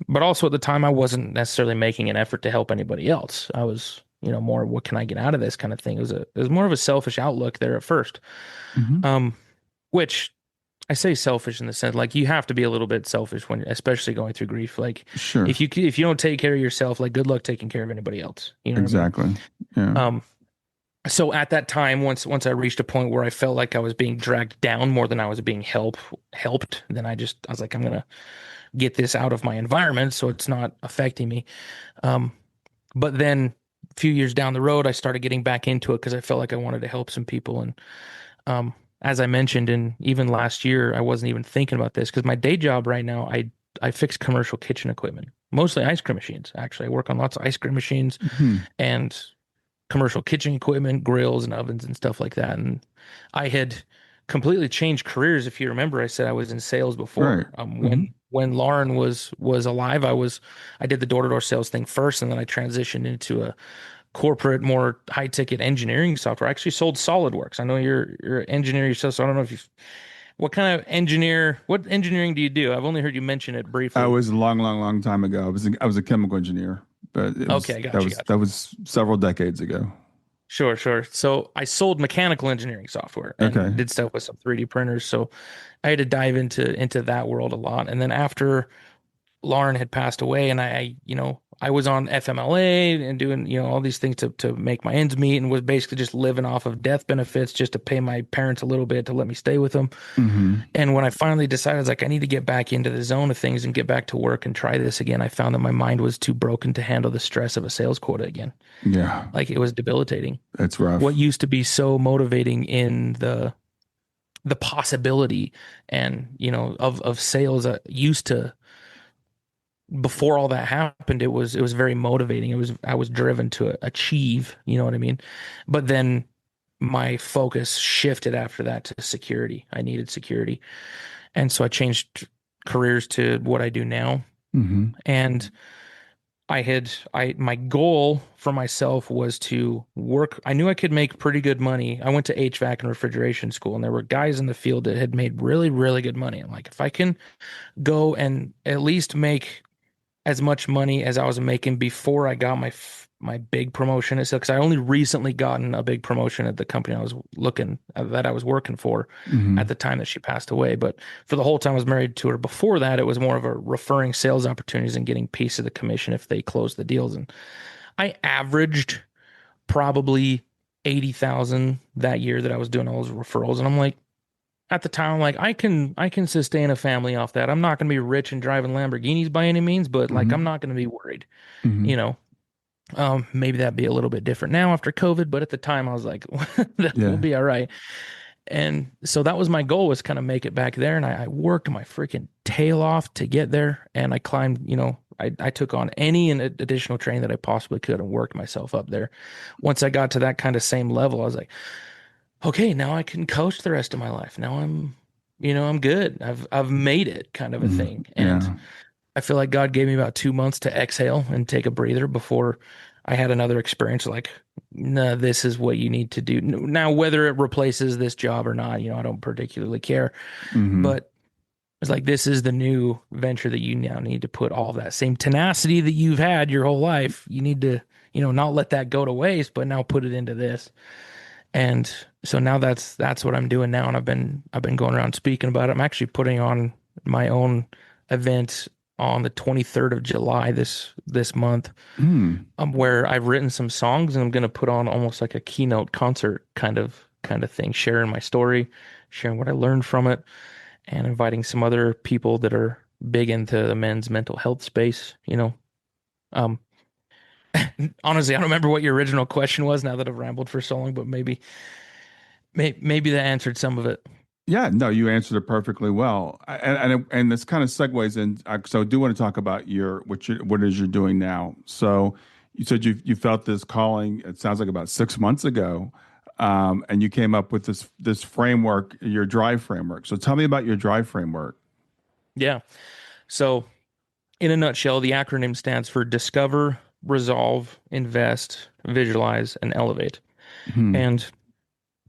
But also at the time, I wasn't necessarily making an effort to help anybody else. I was, more, what can I get out of this kind of thing? It was more of a selfish outlook there at first. Hmm. Um, which I say selfish in the sense like you have to be a little bit selfish when, especially going through grief. Like Sure. if you don't take care of yourself, like good luck taking care of anybody else. You know what I mean? Exactly. Yeah. Um, so at that time, once I reached a point where I felt like I was being dragged down more than I was being helped, then I was like, I'm gonna get this out of my environment so it's not affecting me. Um, but then a few years down the road, I started getting back into it because I felt like I wanted to help some people. And um, as I mentioned, and even last year, I wasn't even thinking about this because my day job right now, I fix commercial kitchen equipment, mostly ice cream machines. Actually, I work on lots of ice cream machines Hmm. and commercial kitchen equipment, grills and ovens and stuff like that. And I had completely changed careers. If you remember, I said I was in sales Right. before. Hmm. When Lauren was alive, I did the door-to-door sales thing first, and then I transitioned into a corporate, more high-ticket engineering software. I actually sold SolidWorks. I know you're an engineer yourself, so I don't know if you what engineering do you do? I've only heard you mention it I briefly. was a long, long, long time ago. I was a chemical engineer, but it was Okay, that gotcha, was gotcha. that was several decades ago. Sure, sure. So I sold mechanical engineering software Okay. and did stuff with some 3D printers. So I had to dive into that world a lot. And then after Lauren had passed away, and I was on FMLA and doing all these things to make my ends meet, and was basically just living off of death benefits just to pay my parents a little bit to let me stay with them. Hmm. And when I finally decided, I was like, I need to get back into the zone of things and get back to work and try this again, I found that my mind was too broken to handle the stress of a sales quota again. Yeah, Like it was debilitating. that's What rough. used to be so motivating in the possibility and of sales used to, before all that happened, it was very motivating. I was driven to achieve, you know what I mean? But then my focus shifted after that to security. I needed security. And so I changed careers to what I do now. Hmm. And my goal for myself was to work. I knew I could make pretty good money. I went to HVAC and refrigeration school, and there were guys in the field that had made really, really good money. I'm like, if I can go and at least make as much money as I was making before I got my big promotion. It's because I only recently gotten a big promotion at the company I was looking that I was working for at Hmm. the time that she passed away. But for the whole time I was married to her before that, it was more of a referring sales opportunities and getting piece of the commission if they closed the deals. And I averaged probably 80,000 that year that I was doing all those referrals. And I'm like, at the time, I'm like, I can sustain a family off that. I'm not going to be rich and driving Lamborghinis by any means, but like I'm Hmm. not going to be worried, you Hmm. know. Maybe that'd be a little bit different now after COVID, but at the time I was like, we'll Yeah. be all right. And so that was my goal, was kind of make it back there. And I worked my freaking tail off to get there. And I climbed, I took on any additional training that I possibly could and worked myself up there. Once I got to that kind of same level, I was like, okay, now I can coach the rest of my life. Now I'm good. I've made it, kind of a Hmm. thing. And Yeah. I feel like God gave me about 2 months to exhale and take a breather before I had another experience like, no, this is what you need to do. Now, whether it replaces this job or not, I don't particularly care. Hmm. But it's like, this is the new venture that you now need to put all that same tenacity that you've had your whole life. You need to, not let that go to waste, but now put it into this. And so now that's what I'm doing now. And I've been going around speaking about it. I'm actually putting on my own event on the 23rd of July this month, Mm. where I've written some songs and I'm going to put on almost like a keynote concert kind of thing, sharing my story, sharing what I learned from it, and inviting some other people that are big into the men's mental health space. Um, Honestly, I don't remember what your original question was now that I've rambled for so long, but maybe that answered some of it. Yeah, no, you answered it perfectly well, and this kind of segues in. So, I do want to talk about what it is you're doing now. So, you said you felt this calling. It sounds like about 6 months ago, and you came up with this framework, your drive framework. So, tell me about your drive framework. Yeah. So, in a nutshell, the acronym stands for Discover, Resolve, Invest, Visualize, and Elevate. Hmm. And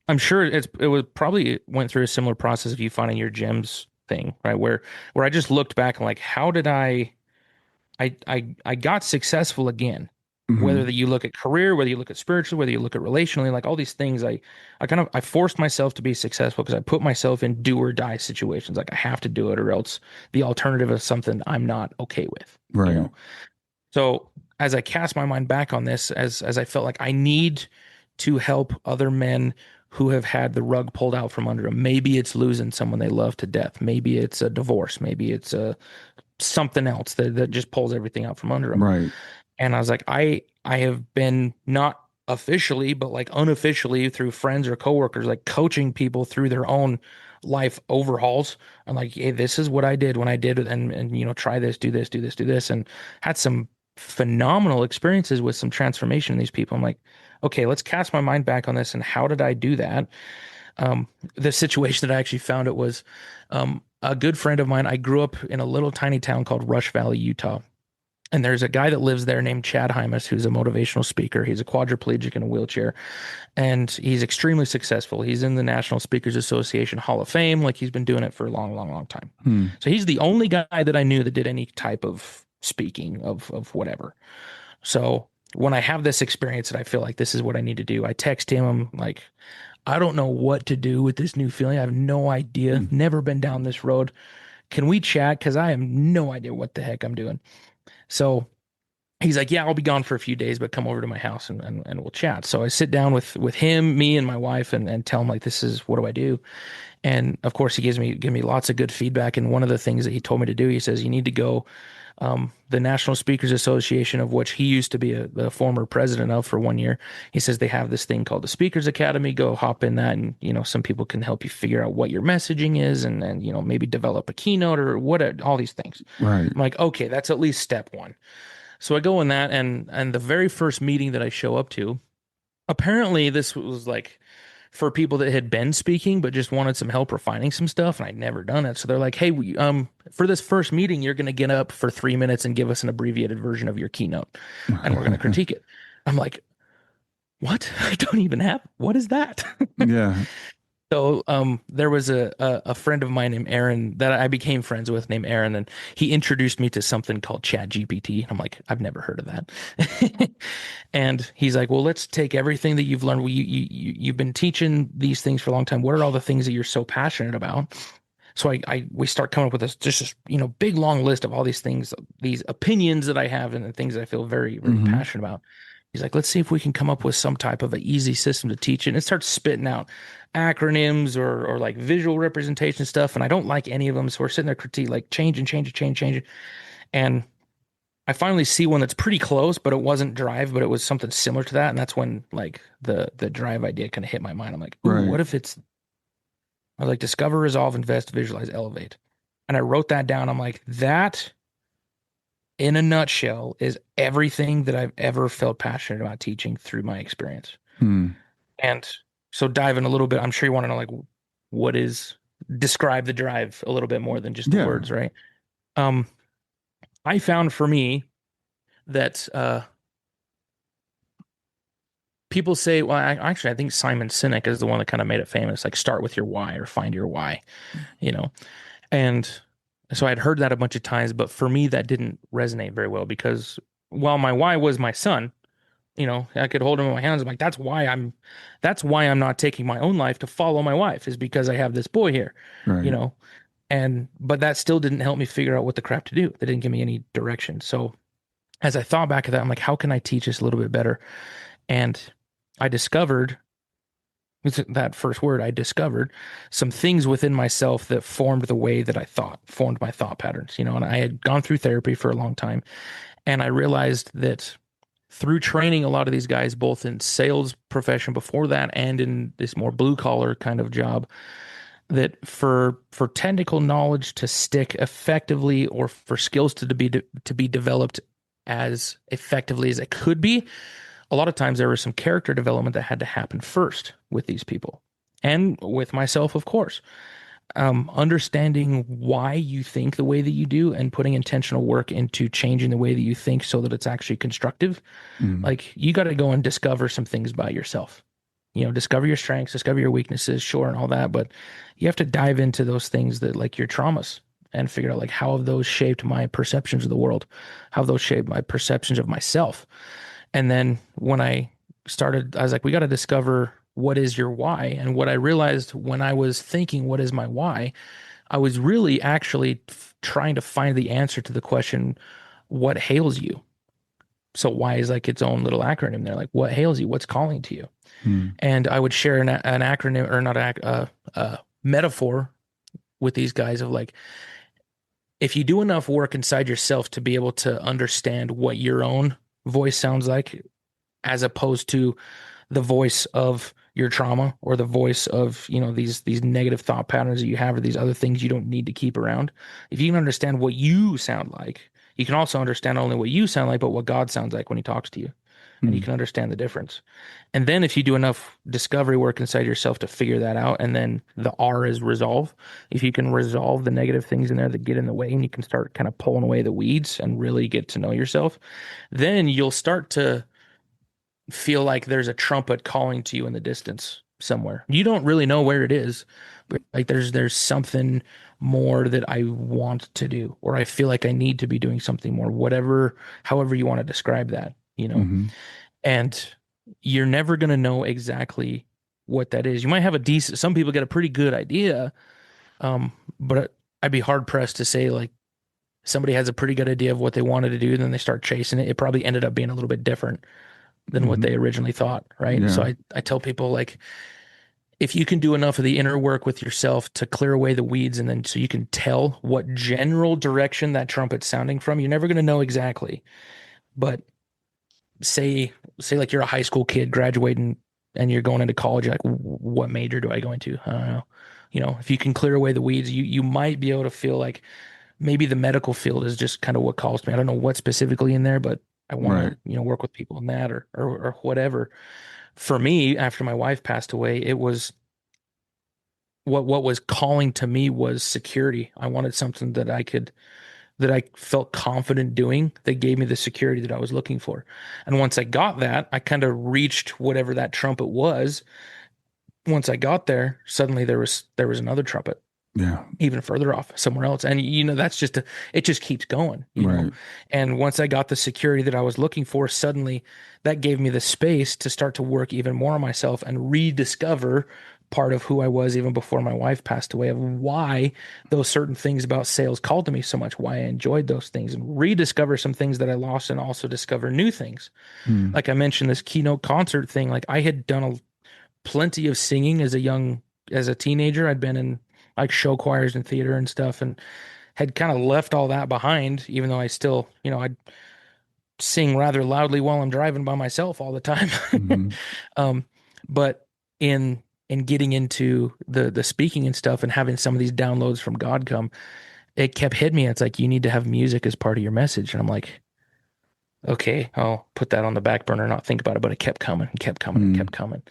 I'm sure it was probably went through a similar process of you finding your gems thing, right? Where I just looked back and like, how did I got successful again. Whether Hmm. that you look at career, whether you look at spiritual, whether you look at relationally, like all these things, I forced myself to be successful because I put myself in do or die situations. Like I have to do it, or else the alternative is something I'm not okay with, you Right. know. So as I cast my mind back on this, as I felt like I need to help other men who have had the rug pulled out from under them. Maybe it's losing someone they love to death. Maybe it's a divorce. Maybe it's a something else that just pulls everything out from under them. Right. And I was like, I have been not officially, but like unofficially through friends or coworkers, like coaching people through their own life overhauls. I'm like, hey, this is what I did when I did it, and try this, do this, do this, do this, and had some phenomenal experiences with some transformation in these people. I'm like, okay, let's cast my mind back on this, and how did I do that? The situation that I actually found it was a good friend of mine. I grew up in a little tiny town called Rush Valley, Utah. And there's a guy that lives there named Chad Hymas, who's a motivational speaker. He's a quadriplegic in a wheelchair, and he's extremely successful. He's in the National Speakers Association Hall of Fame. Like he's been doing it for a long, long, long time. Hmm. So he's the only guy that I knew that did any type of speaking of whatever. So when I have this experience that I feel like this is what I need to do, I text him. I'm like, I don't know what to do with this new feeling. I have no idea. Hmm. Never been down this road. Can we chat? Because I have no idea what the heck I'm doing. So he's like, yeah, I'll be gone for a few days, but come over to my house and we'll chat. So I sit down with him, me and my wife and tell him like, this is, what do I do? And of course he give me lots of good feedback. And one of the things that he told me to do, he says, you need to go, the National Speakers Association, of which he used to be the former president of for 1 year. He says they have this thing called the Speakers Academy. Go hop in that, and some people can help you figure out what your messaging is, and maybe develop a keynote or what, all these things. Right. I'm like, okay, that's at least step one. So I go in that, and the very first meeting that I show up to, apparently this was like for people that had been speaking but just wanted some help refining some stuff, and I'd never done it. So they're like, hey, for this first meeting, you're going to get up for 3 minutes and give us an abbreviated version of your keynote, and we're going to critique it. I'm like, what? I don't even have, what is that? Yeah. So there was a friend of mine named Aaron that I became friends with, named Aaron, and he introduced me to something called Chat GPT. I'm like, I've never heard of that. And he's like, well, let's take everything that you've learned. Well, you've been teaching these things for a long time. What are all the things that you're so passionate about? So we start coming up with this big long list of all these things, these opinions that I have, and the things that I feel very, very Hmm. passionate about. He's like, let's see if we can come up with some type of an easy system to teach it. And it starts spitting out acronyms or like visual representation stuff. And I don't like any of them. So we're sitting there critique, like change and change and change, change it. And I finally see one that's pretty close, but it wasn't Drive, but it was something similar to that. And that's when like the Drive idea kind of hit my mind. I'm like, ooh, Right. what if it's, I was like, discover, resolve, invest, visualize, elevate. And I wrote that down. I'm like, that in a nutshell is everything that I've ever felt passionate about teaching through my experience. Hmm. And so dive in a little bit. I'm sure you want to know like what is, describe the drive a little bit more than just the Yeah. words, right? Um, I found for me that people say, well, actually, I think Simon Sinek is the one that kind of made it famous. Like, start with your why or find your why, you know. And so I'd heard that a bunch of times, but for me, that didn't resonate very well because while my why was my son, I could hold him in my hands. I'm like, that's why I'm not taking my own life to follow my wife, is because I have this boy here, you Right. know. But that still didn't help me figure out what the crap to do. That didn't give me any direction. So as I thought back at that, I'm like, how can I teach this a little bit better? And I discovered, it's that first word, I discovered some things within myself that formed the way that I thought, formed my thought patterns, and I had gone through therapy for a long time. And I realized that through training a lot of these guys, both in sales profession before that and in this more blue collar kind of job, that for technical knowledge to stick effectively, or for skills to be developed as effectively as it could be, a lot of times there was some character development that had to happen first with these people, and with myself, of course. Understanding why you think the way that you do and putting intentional work into changing the way that you think so that it's actually constructive. Mm. Like, you got to go and discover some things by yourself. Discover your strengths, discover your weaknesses, sure, and all that, but you have to dive into those things, that like your traumas, and figure out like how have those shaped my perceptions of the world, how have those shaped my perceptions of myself. And then when I started, I was like, we got to discover what is your why. And what I realized when I was thinking, what is my why? I was really actually trying to find the answer to the question, what hails you? So why is like its own little acronym there? Like, what hails you? What's calling to you? Mm. And I would share an acronym, or not metaphor with these guys of like, if you do enough work inside yourself to be able to understand what your own voice sounds like, as opposed to the voice of your trauma, or the voice of, these negative thought patterns that you have, or these other things you don't need to keep around. If you can understand what you sound like, you can also understand not only what you sound like, but what God sounds like when he talks to you. And you Mm. can understand the difference. And then if you do enough discovery work inside yourself to figure that out, and then the R is resolve. If you can resolve the negative things in there that get in the way, and you can start kind of pulling away the weeds and really get to know yourself, then you'll start to feel like there's a trumpet calling to you in the distance somewhere. You don't really know where it is, but like there's something more that I want to do, or I feel like I need to be doing something more, whatever, however you want to describe that. Mm-hmm. And you're never going to know exactly what that is. You might have some people get a pretty good idea, but I'd be hard pressed to say like somebody has a pretty good idea of what they wanted to do, and then they start chasing it. It probably ended up being a little bit different than what Mm-hmm. they originally thought, right? So Yeah. I tell people like, if you can do enough of the inner work with yourself to clear away the weeds, and then so you can tell what general direction that trumpet's sounding from, you're never going to know exactly. But say like you're a high school kid graduating and you're going into college, you're like, what major do I go into? I don't know. If you can clear away the weeds, you might be able to feel like maybe the medical field is just kind of what calls to me. I don't know what specifically in there, but I want Right. to, work with people in that, or whatever. For me, after my wife passed away, it was what was calling to me was security. I wanted something that I felt confident doing, that gave me the security that I was looking for. And once I got that, I kind of reached whatever that trumpet was. Once I got there, suddenly there was another trumpet Yeah. even further off somewhere else. And that's it just keeps going. Right. And once I got the security that I was looking for, suddenly that gave me the space to start to work even more on myself and rediscover part of who I was even before my wife passed away, of why those certain things about sales called to me so much, why I enjoyed those things, and rediscover some things that I lost, and also discover new things. Mm. Like I mentioned, this keynote concert thing, like I had done plenty of singing as a teenager. I'd been in like show choirs and theater and stuff, and had kind of left all that behind, even though I still, I'd sing rather loudly while I'm driving by myself all the time. Mm-hmm. um, but in getting into the speaking and stuff, and having some of these downloads from God come, it kept hitting me. It's like, you need to have music as part of your message. And I'm like, okay, I'll put that on the back burner, not think about it. But it kept coming and kept coming and Mm. kept coming.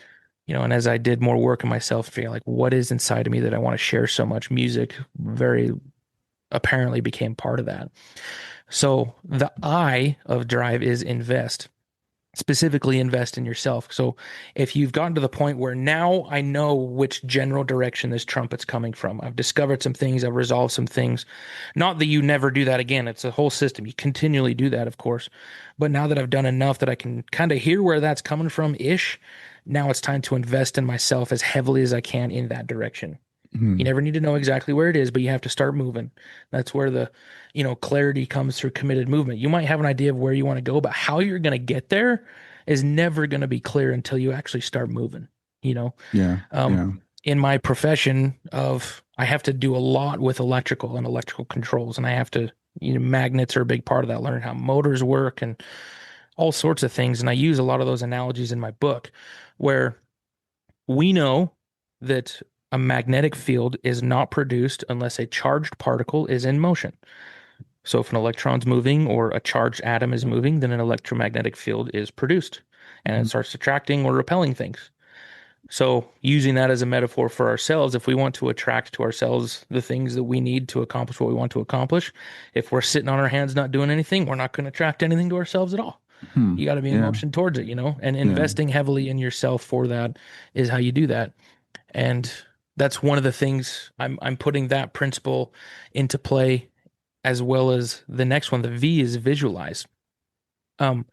And as I did more work on myself, figuring like, what is inside of me that I want to share so much, music very apparently became part of that. So the I of drive is invest. Specifically invest in yourself. So if you've gotten to the point where now I know which general direction this trumpet's coming from, I've discovered some things, I've resolved some things. Not that you never do that again. It's a whole system. You continually do that, of course. But now that I've done enough that I can kind of hear where that's coming from ish, now it's time to invest in myself as heavily as I can in that direction. You Mm. never need to know exactly where it is, but you have to start moving. That's where the, clarity comes through committed movement. You might have an idea of where you want to go, but how you're going to get there is never going to be clear until you actually start moving, you know? Yeah. Um, Yeah. in my profession I have to do a lot with electrical and electrical controls, and I have to, magnets are a big part of that, learn how motors work and all sorts of things. And I use a lot of those analogies in my book, where we know that a magnetic field is not produced unless a charged particle is in motion. So if an electron's moving or a charged atom is moving, then an electromagnetic field is produced and it starts attracting or repelling things. So using that as a metaphor for ourselves, if we want to attract to ourselves the things that we need to accomplish what we want to accomplish, if we're sitting on our hands not doing anything, we're not going to attract anything to ourselves at all. Hmm. You got to be in Yeah. motion towards it, and Yeah. investing heavily in yourself for that is how you do that. And that's one of the things I'm putting that principle into play, as well as the next one. The V is visualize. Um,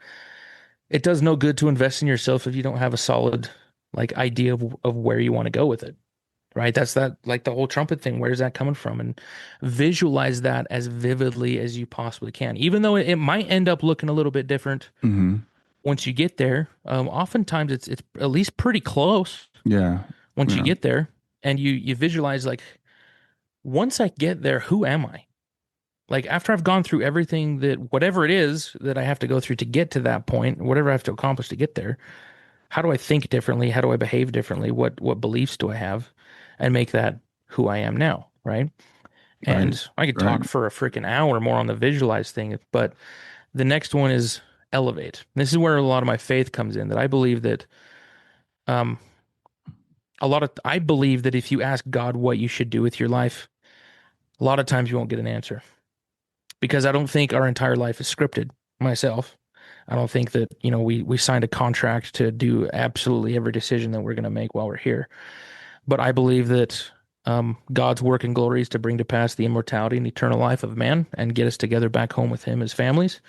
it does no good to invest in yourself if you don't have a solid like idea of where you want to go with it. Right? That's that like the whole trumpet thing. Where's that coming from? And visualize that as vividly as you possibly can. Even though it might end up looking a little bit different Hmm. once you get there. Oftentimes it's at least pretty close Yeah. once you Yeah. get there, and you visualize like, once I get there, who am I? Like after I've gone through everything that whatever it is that I have to go through to get to that point, whatever I have to accomplish to get there, how do I think differently? How do I behave differently? What beliefs do I have? And make that who I am now, right? Right. And I could Right. talk for a freaking hour more on the visualize thing, but the next one is elevate. This is where a lot of my faith comes in, that I believe that um I believe that if you ask God what you should do with your life, a lot of times you won't get an answer, because I don't think our entire life is scripted myself. I don't think that, we signed a contract to do absolutely every decision that we're going to make while we're here. But I believe that God's work and glory is to bring to pass the immortality and eternal life of man and get us together back home with him as families,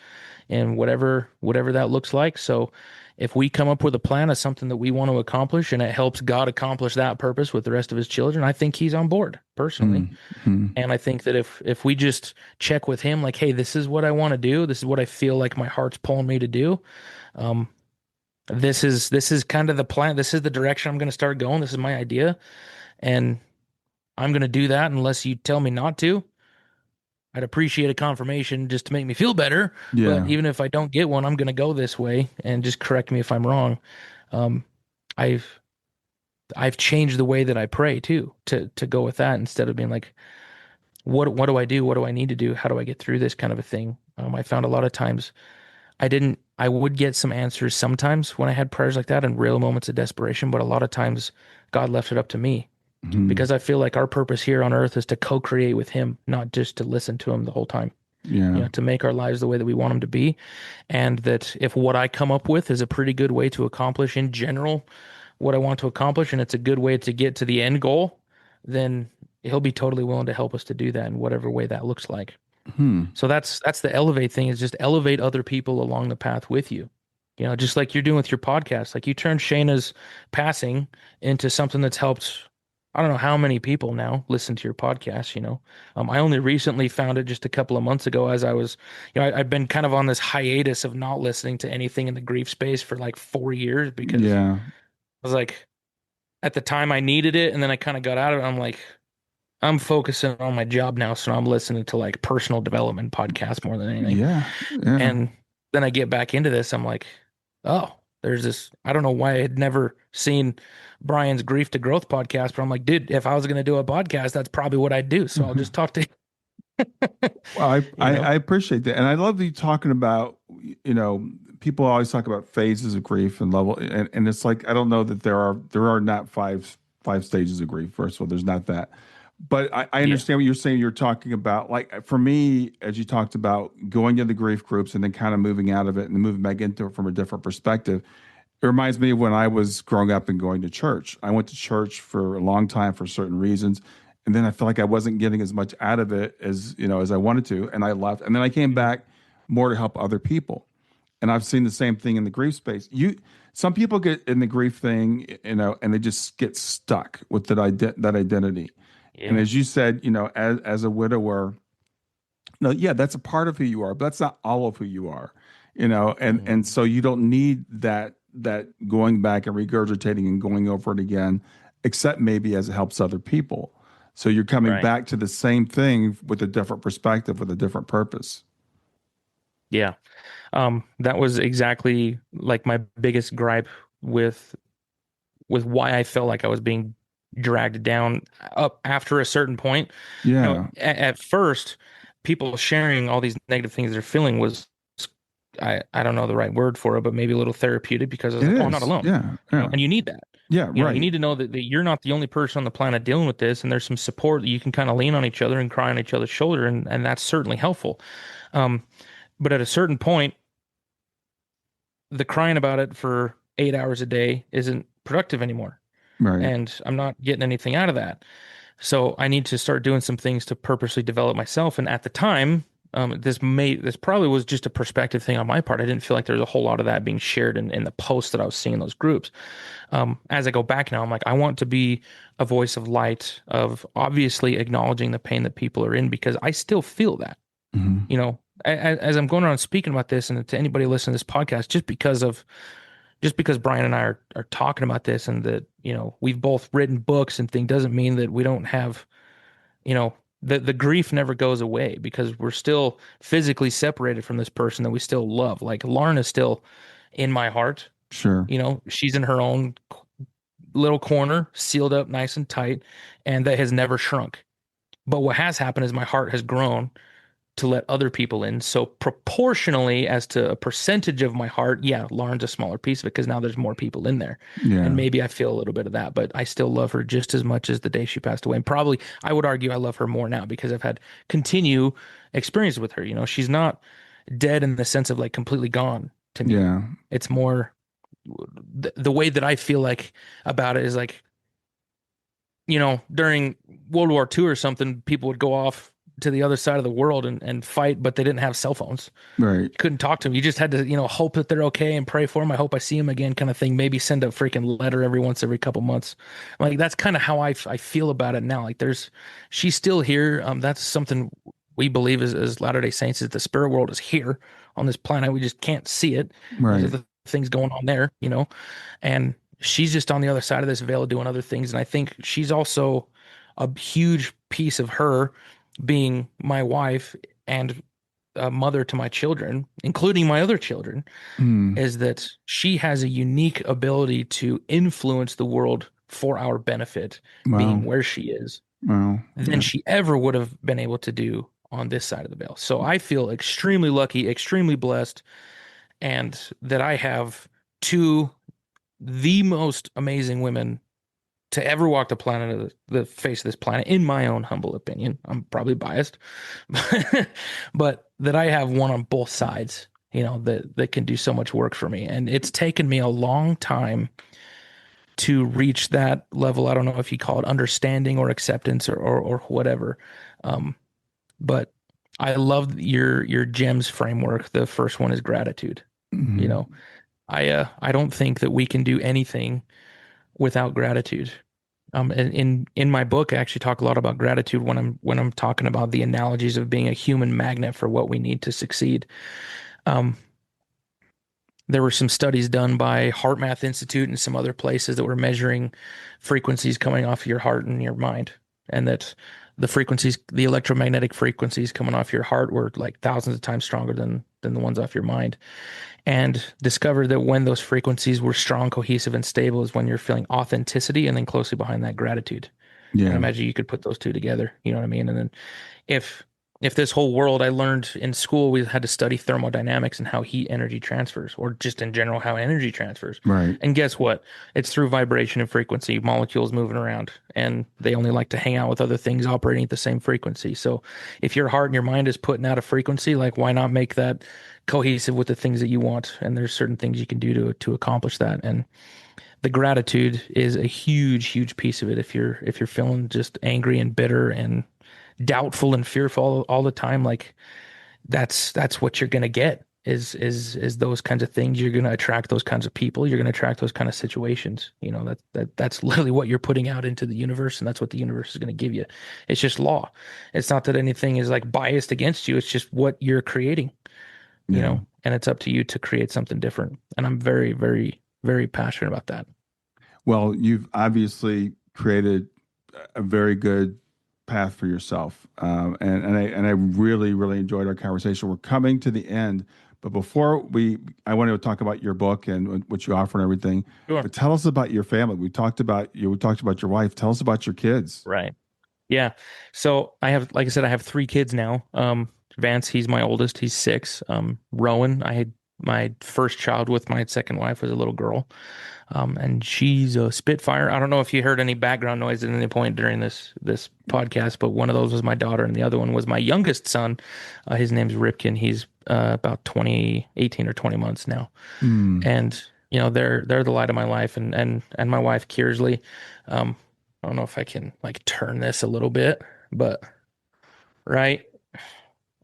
and whatever that looks like. So if we come up with a plan of something that we want to accomplish and it helps God accomplish that purpose with the rest of his children, I think he's on board personally. Mm-hmm. And I think that if we just check with him, like, hey, this is what I want to do, this is what I feel like my heart's pulling me to do. Um, this is kind of the plan. This is the direction I'm going to start going. This is my idea, and I'm going to do that unless you tell me not to. I'd appreciate a confirmation just to make me feel better. But Yeah. even if I don't get one, I'm going to go this way, and just correct me if I'm wrong. Um, I've I've changed the way that I pray too, to go with that, instead of being like, what do I do? What do I need to do? How do I get through this kind of a thing? I found a lot of times I would get some answers sometimes when I had prayers like that in real moments of desperation, but a lot of times God left it up to me, Hmm. because I feel like our purpose here on earth is to co-create with him, not just to listen to him the whole time. Yeah. To make our lives the way that we want them to be. And that if what I come up with is a pretty good way to accomplish in general what I want to accomplish, and it's a good way to get to the end goal, then he'll be totally willing to help us to do that in whatever way that looks like. Hmm. So that's the elevate thing, is just elevate other people along the path with you. Just like you're doing with your podcast. Like you turned Shayna's passing into something that's helped, I don't know how many people now listen to your podcast. I only recently found it just a couple of months ago, as I was, I've been kind of on this hiatus of not listening to anything in the grief space for like 4 years, because Yeah. I was like, at the time I needed it, and then I kind of got out of it. I'm like, I'm focusing on my job now, so I'm listening to like personal development podcasts more than anything. Yeah. Yeah. And then I get back into this. I'm like, oh, there's this. I don't know why I had never seen Brian's Grief to Growth podcast, but I'm like, dude, if I was going to do a podcast, that's probably what I'd do. So I'll just talk to you. Well, You know? I appreciate that, and I love you talking about, people always talk about phases of grief and level, and it's like I don't know that there are not five stages of grief. First of all, there's not that, but I Yeah. understand what you're saying. You're talking about, like, for me, as you talked about going into grief groups and then kind of moving out of it and moving back into it from a different perspective. It reminds me of when I was growing up and going to church. I went to church for a long time for certain reasons. And then I felt like I wasn't getting as much out of it as I wanted to. And I left. And then I came Mhm. back more to help other people. And I've seen the same thing in the grief space. Some people get in the grief thing, and they just get stuck with that identity. And Yeah. as you said, as a widower, no, yeah, that's a part of who you are, but that's not all of who you are, and Mhm. and so you don't need that going back and regurgitating and going over it again, except maybe as it helps other people. So you're coming Right. back to the same thing with a different perspective, with a different purpose. Yeah. That was exactly like my biggest gripe with why I felt like I was being dragged down up after a certain point. Yeah. At first, people sharing all these negative things they're feeling was, I don't know the right word for it, but maybe a little therapeutic, because I was It like, oh, I'm not is. alone. Yeah. Yeah. And you need that. Yeah. You Right. need to know that you're not the only person on the planet dealing with this, and there's some support that you can kind of lean on each other and cry on each other's shoulder, and that's certainly helpful. Um, but at a certain point, the crying about it for 8 hours a day isn't productive anymore, Right. and I'm not getting anything out of that. So I need to start doing some things to purposely develop myself. And at the time, this probably was just a perspective thing on my part. I didn't feel like there was a whole lot of that being shared in the posts that I was seeing in those groups. As I go back now, I'm like, I want to be a voice of light, of obviously acknowledging the pain that people are in, because I still feel that. Hmm. As I'm going around speaking about this, and to anybody listening to this podcast, just because Brian and I are talking about this, and that, we've both written books and things, doesn't mean that we don't have, you know, the grief never goes away, because we're still physically separated from this person that we still love. Like, Lauren is still in my heart. Sure. She's in her own little corner, sealed up nice and tight, and that has never shrunk. But what has happened is my heart has grown to let other people in. So proportionally, as to a percentage of my heart, yeah, Lauren's a smaller piece of it, because now there's more people in there. And Yeah. maybe I feel a little bit of that, but I still love her just as much as the day she passed away. And probably I would argue I love her more now, because I've had continue experience with her. She's not dead in the sense of like completely gone to me. Yeah. It's more the way that I feel like about it is like, during World War II or something, people would go off to the other side of the world and fight, but they didn't have cell phones. Right. You couldn't talk to them. You just had to, hope that they're okay and pray for them. I hope I see them again, kind of thing. Maybe send a freaking letter every couple months. Like, that's kind of how I feel about it now. Like, she's still here. That's something we believe as Latter-day Saints, is the spirit world is here on this planet. We just can't see it. There's Right. other things going on there, and she's just on the other side of this veil doing other things. And I think she's also a huge piece of her being my wife and a mother to my children, including my other children, Mm. is that she has a unique ability to influence the world for our benefit, Wow. being where she is, Wow. than she ever would have been able to do on this side of the veil. So I feel extremely lucky, extremely blessed, and that I have two the most amazing women to ever walk the face of this planet, in my own humble opinion. I'm probably biased, but that I have one on both sides, that can do so much work for me. And it's taken me a long time to reach that level. I don't know if you call it understanding or acceptance or whatever. Um, but I love your GEMS framework. The first one is gratitude. You Hmm. know, I don't think that we can do anything without gratitude. And in my book, I actually talk a lot about gratitude when I'm talking about the analogies of being a human magnet for what we need to succeed. Um, there were some studies done by Heart Math Institute and some other places that were measuring frequencies coming off your heart and your mind, and that the electromagnetic frequencies coming off your heart were like thousands of times stronger than the ones off your mind, and discovered that when those frequencies were strong, cohesive, and stable is when you're feeling authenticity, and then closely behind that, gratitude. And I Yeah. imagine you could put those two together. You know what I mean? And then if if this whole world, I learned in school, we had to study thermodynamics and how heat energy transfers, or just in general how energy transfers. Right. And guess what? It's through vibration and frequency, molecules moving around, and they only like to hang out with other things operating at the same frequency. So if your heart and your mind is putting out a frequency, like, why not make that cohesive with the things that you want? And there's certain things you can do to accomplish that. And the gratitude is a huge, huge piece of it. If you're feeling just angry and bitter and doubtful and fearful all the time, like, that's what you're gonna get, is those kinds of things. You're gonna attract those kinds of people. You're gonna attract those kind of situations. That's literally what you're putting out into the universe, and that's what the universe is gonna give you. It's just law. It's not that anything is like biased against you. It's just what you're creating, Yeah. and it's up to you to create something different. And I'm very, very, very passionate about that. Well, you've obviously created a very good path for yourself, and I really really enjoyed our conversation. We're coming to the end, But I wanted to talk about your book and what you offer and everything. Sure. But tell us about your family. We talked about you. We talked about your wife. Tell us about your kids. Right. Yeah. So I have, like I said, I have three kids now. Vance, he's my oldest. He's 6. Rowan, I had my first child with my second wife was a little girl. And she's a Spitfire. I don't know if you heard any background noise at any point during this podcast, but one of those was my daughter, and the other one was my youngest son. His name's Ripken. He's about 18 or 20 months now, Mm, and they're the light of my life, and my wife Kearsley. I don't know if I can like turn this a little bit, but right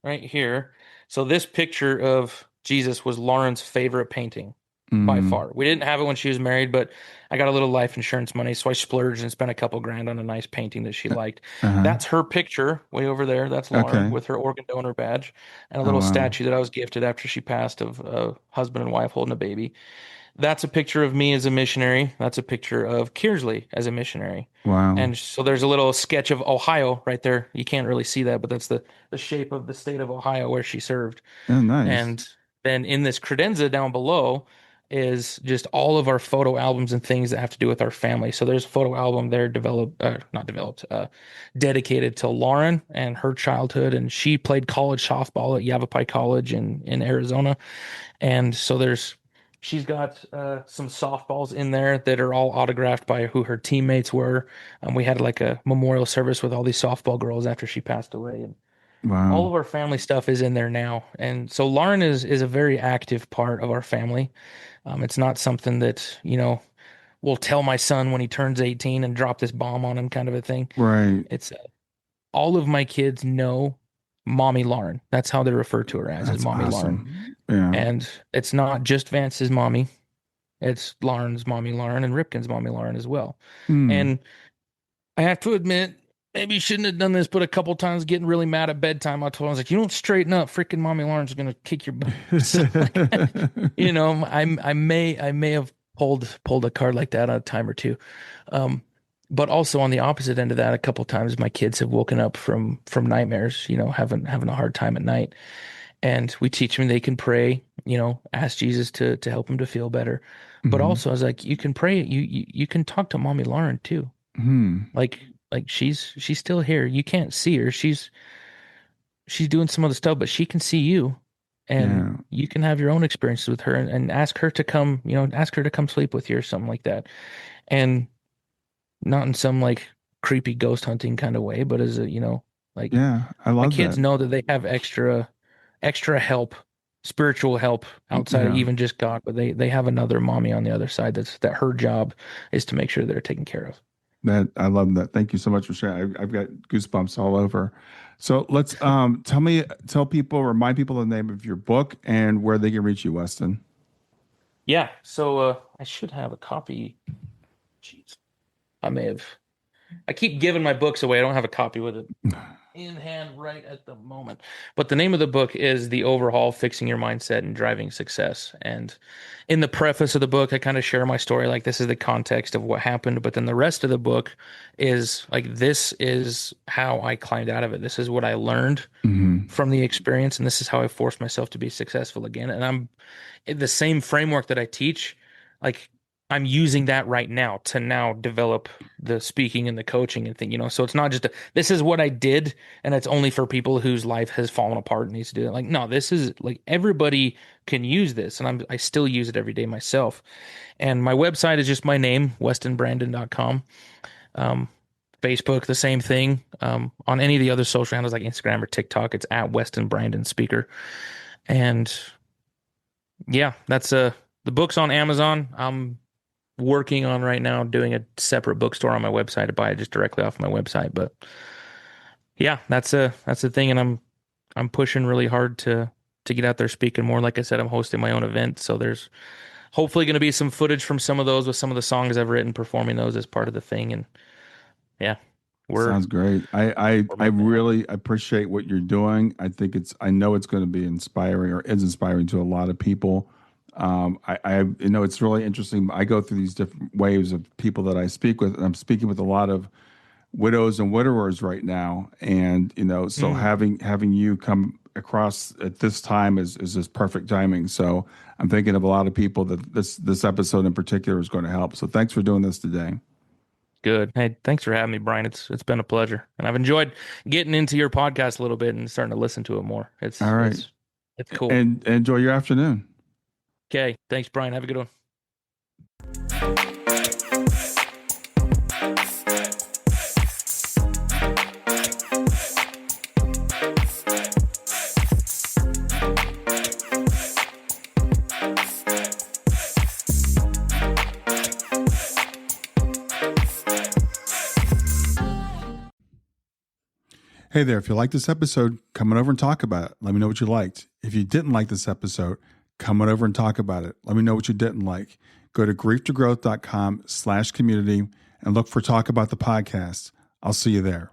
right here. So this picture of Jesus was Lauren's favorite painting by mm, far. We didn't have it when she was married, but I got a little life insurance money, so I splurged and spent a couple grand on a nice painting that she liked. uh-huh. That's her picture way over there. That's Lauren Okay. with her organ donor badge and a Oh, little wow. statue that I was gifted after she passed of a husband and wife holding a baby. That's a picture of me as a missionary. That's a picture of Kearsley as a missionary. Wow. And so there's a little sketch of Ohio right there. You can't really see that, but that's the shape of the state of Ohio where she served. Oh, nice. And then in this credenza down below is just all of our photo albums and things that have to do with our family. So there's a photo album there not developed, dedicated to Lauren and her childhood. And she played college softball at Yavapai College in Arizona. And so she's got some softballs in there that are all autographed by who her teammates were. We had like a memorial service with all these softball girls after she passed away, and all Wow. of our family stuff is in there now. And so Lauren is a very active part of our family. It's not something that we'll tell my son when he turns 18 and drop this bomb on him, kind of a thing. Right. It's all of my kids know Mommy Lauren. That's how they refer to her as, is That's Mommy Lauren. awesome. Yeah. And it's not just Vance's mommy. It's Lauren's mommy Lauren and Ripken's mommy Lauren as well. Mm. And I have to admit, maybe you shouldn't have done this, but a couple times getting really mad at bedtime, I told him, I was like, you don't straighten up, freaking mommy Lauren's gonna kick your butt. So, like, I may have pulled a card like that on a time or two. But also on the opposite end of that, a couple times my kids have woken up from nightmares, having a hard time at night. And we teach them they can pray, ask Jesus to help them to feel better. But Hmm. also I was like, you can pray, you can talk to mommy Lauren too. Hmm. Like she's still here. You can't see her. She's doing some other stuff, but she can see you, and Yeah. you can have your own experiences with her, and ask her to come, ask her to come sleep with you or something like that. And not in some like creepy ghost hunting kind of way, but as a, like Yeah. I my love kids that. know that they have extra help, spiritual help outside of Yeah. even just God, but they have another mommy on the other side that her job is to make sure they're taken care of. That I love that. Thank you so much for sharing. I've got goosebumps all over. So let's tell people, remind people the name of your book and where they can reach you, Weston. Yeah, so I should have a copy. Jeez, I may have. I keep giving my books away. I don't have a copy with it in hand right at the moment. But the name of the book is The Overhaul: Fixing Your Mindset and Driving Success. And in the preface of the book, I kind of share my story. Like, this is the context of what happened. But then the rest of the book is like, this is how I climbed out of it. This is what I learned Hmm. from the experience. And this is how I forced myself to be successful again. And I'm the same framework that I teach, like, I'm using that right now to now develop the speaking and the coaching and thing. So it's not just this is what I did and it's only for people whose life has fallen apart and needs to do it. Like, no, this is like everybody can use this, and I still use it every day myself. And my website is just my name, westonbrandon.com. Um, Facebook, the same thing. On any of the other social handles like Instagram or TikTok, it's at Weston Brandon Speaker. And yeah, that's the book's on Amazon. I'm working on right now doing a separate bookstore on my website to buy it just directly off my website. But yeah, that's the thing, and I'm pushing really hard to get out there speaking more. Like I said, I'm hosting my own event, so there's hopefully going to be some footage from some of those with some of the songs I've written, performing those as part of the thing. And yeah, we're Sounds great. I we're I making it happen. really appreciate what you're doing. I know it's going to be inspiring or is inspiring to a lot of people. I it's really interesting. I go through these different waves of people that I speak with, and I'm speaking with a lot of widows and widowers right now. And, so having you come across at this time is just perfect timing. So I'm thinking of a lot of people that this episode in particular is going to help. So thanks for doing this today. Good. Hey, thanks for having me, Brian. It's been a pleasure, and I've enjoyed getting into your podcast a little bit and starting to listen to it more. All right. It's cool. And enjoy your afternoon. Okay. Thanks, Brian. Have a good one. Hey there, if you liked this episode, come on over and talk about it. Let me know what you liked. If you didn't like this episode, come on over and talk about it. Let me know what you didn't like. Go to grief2growth.com/community and look for Talk About the Podcast. I'll see you there.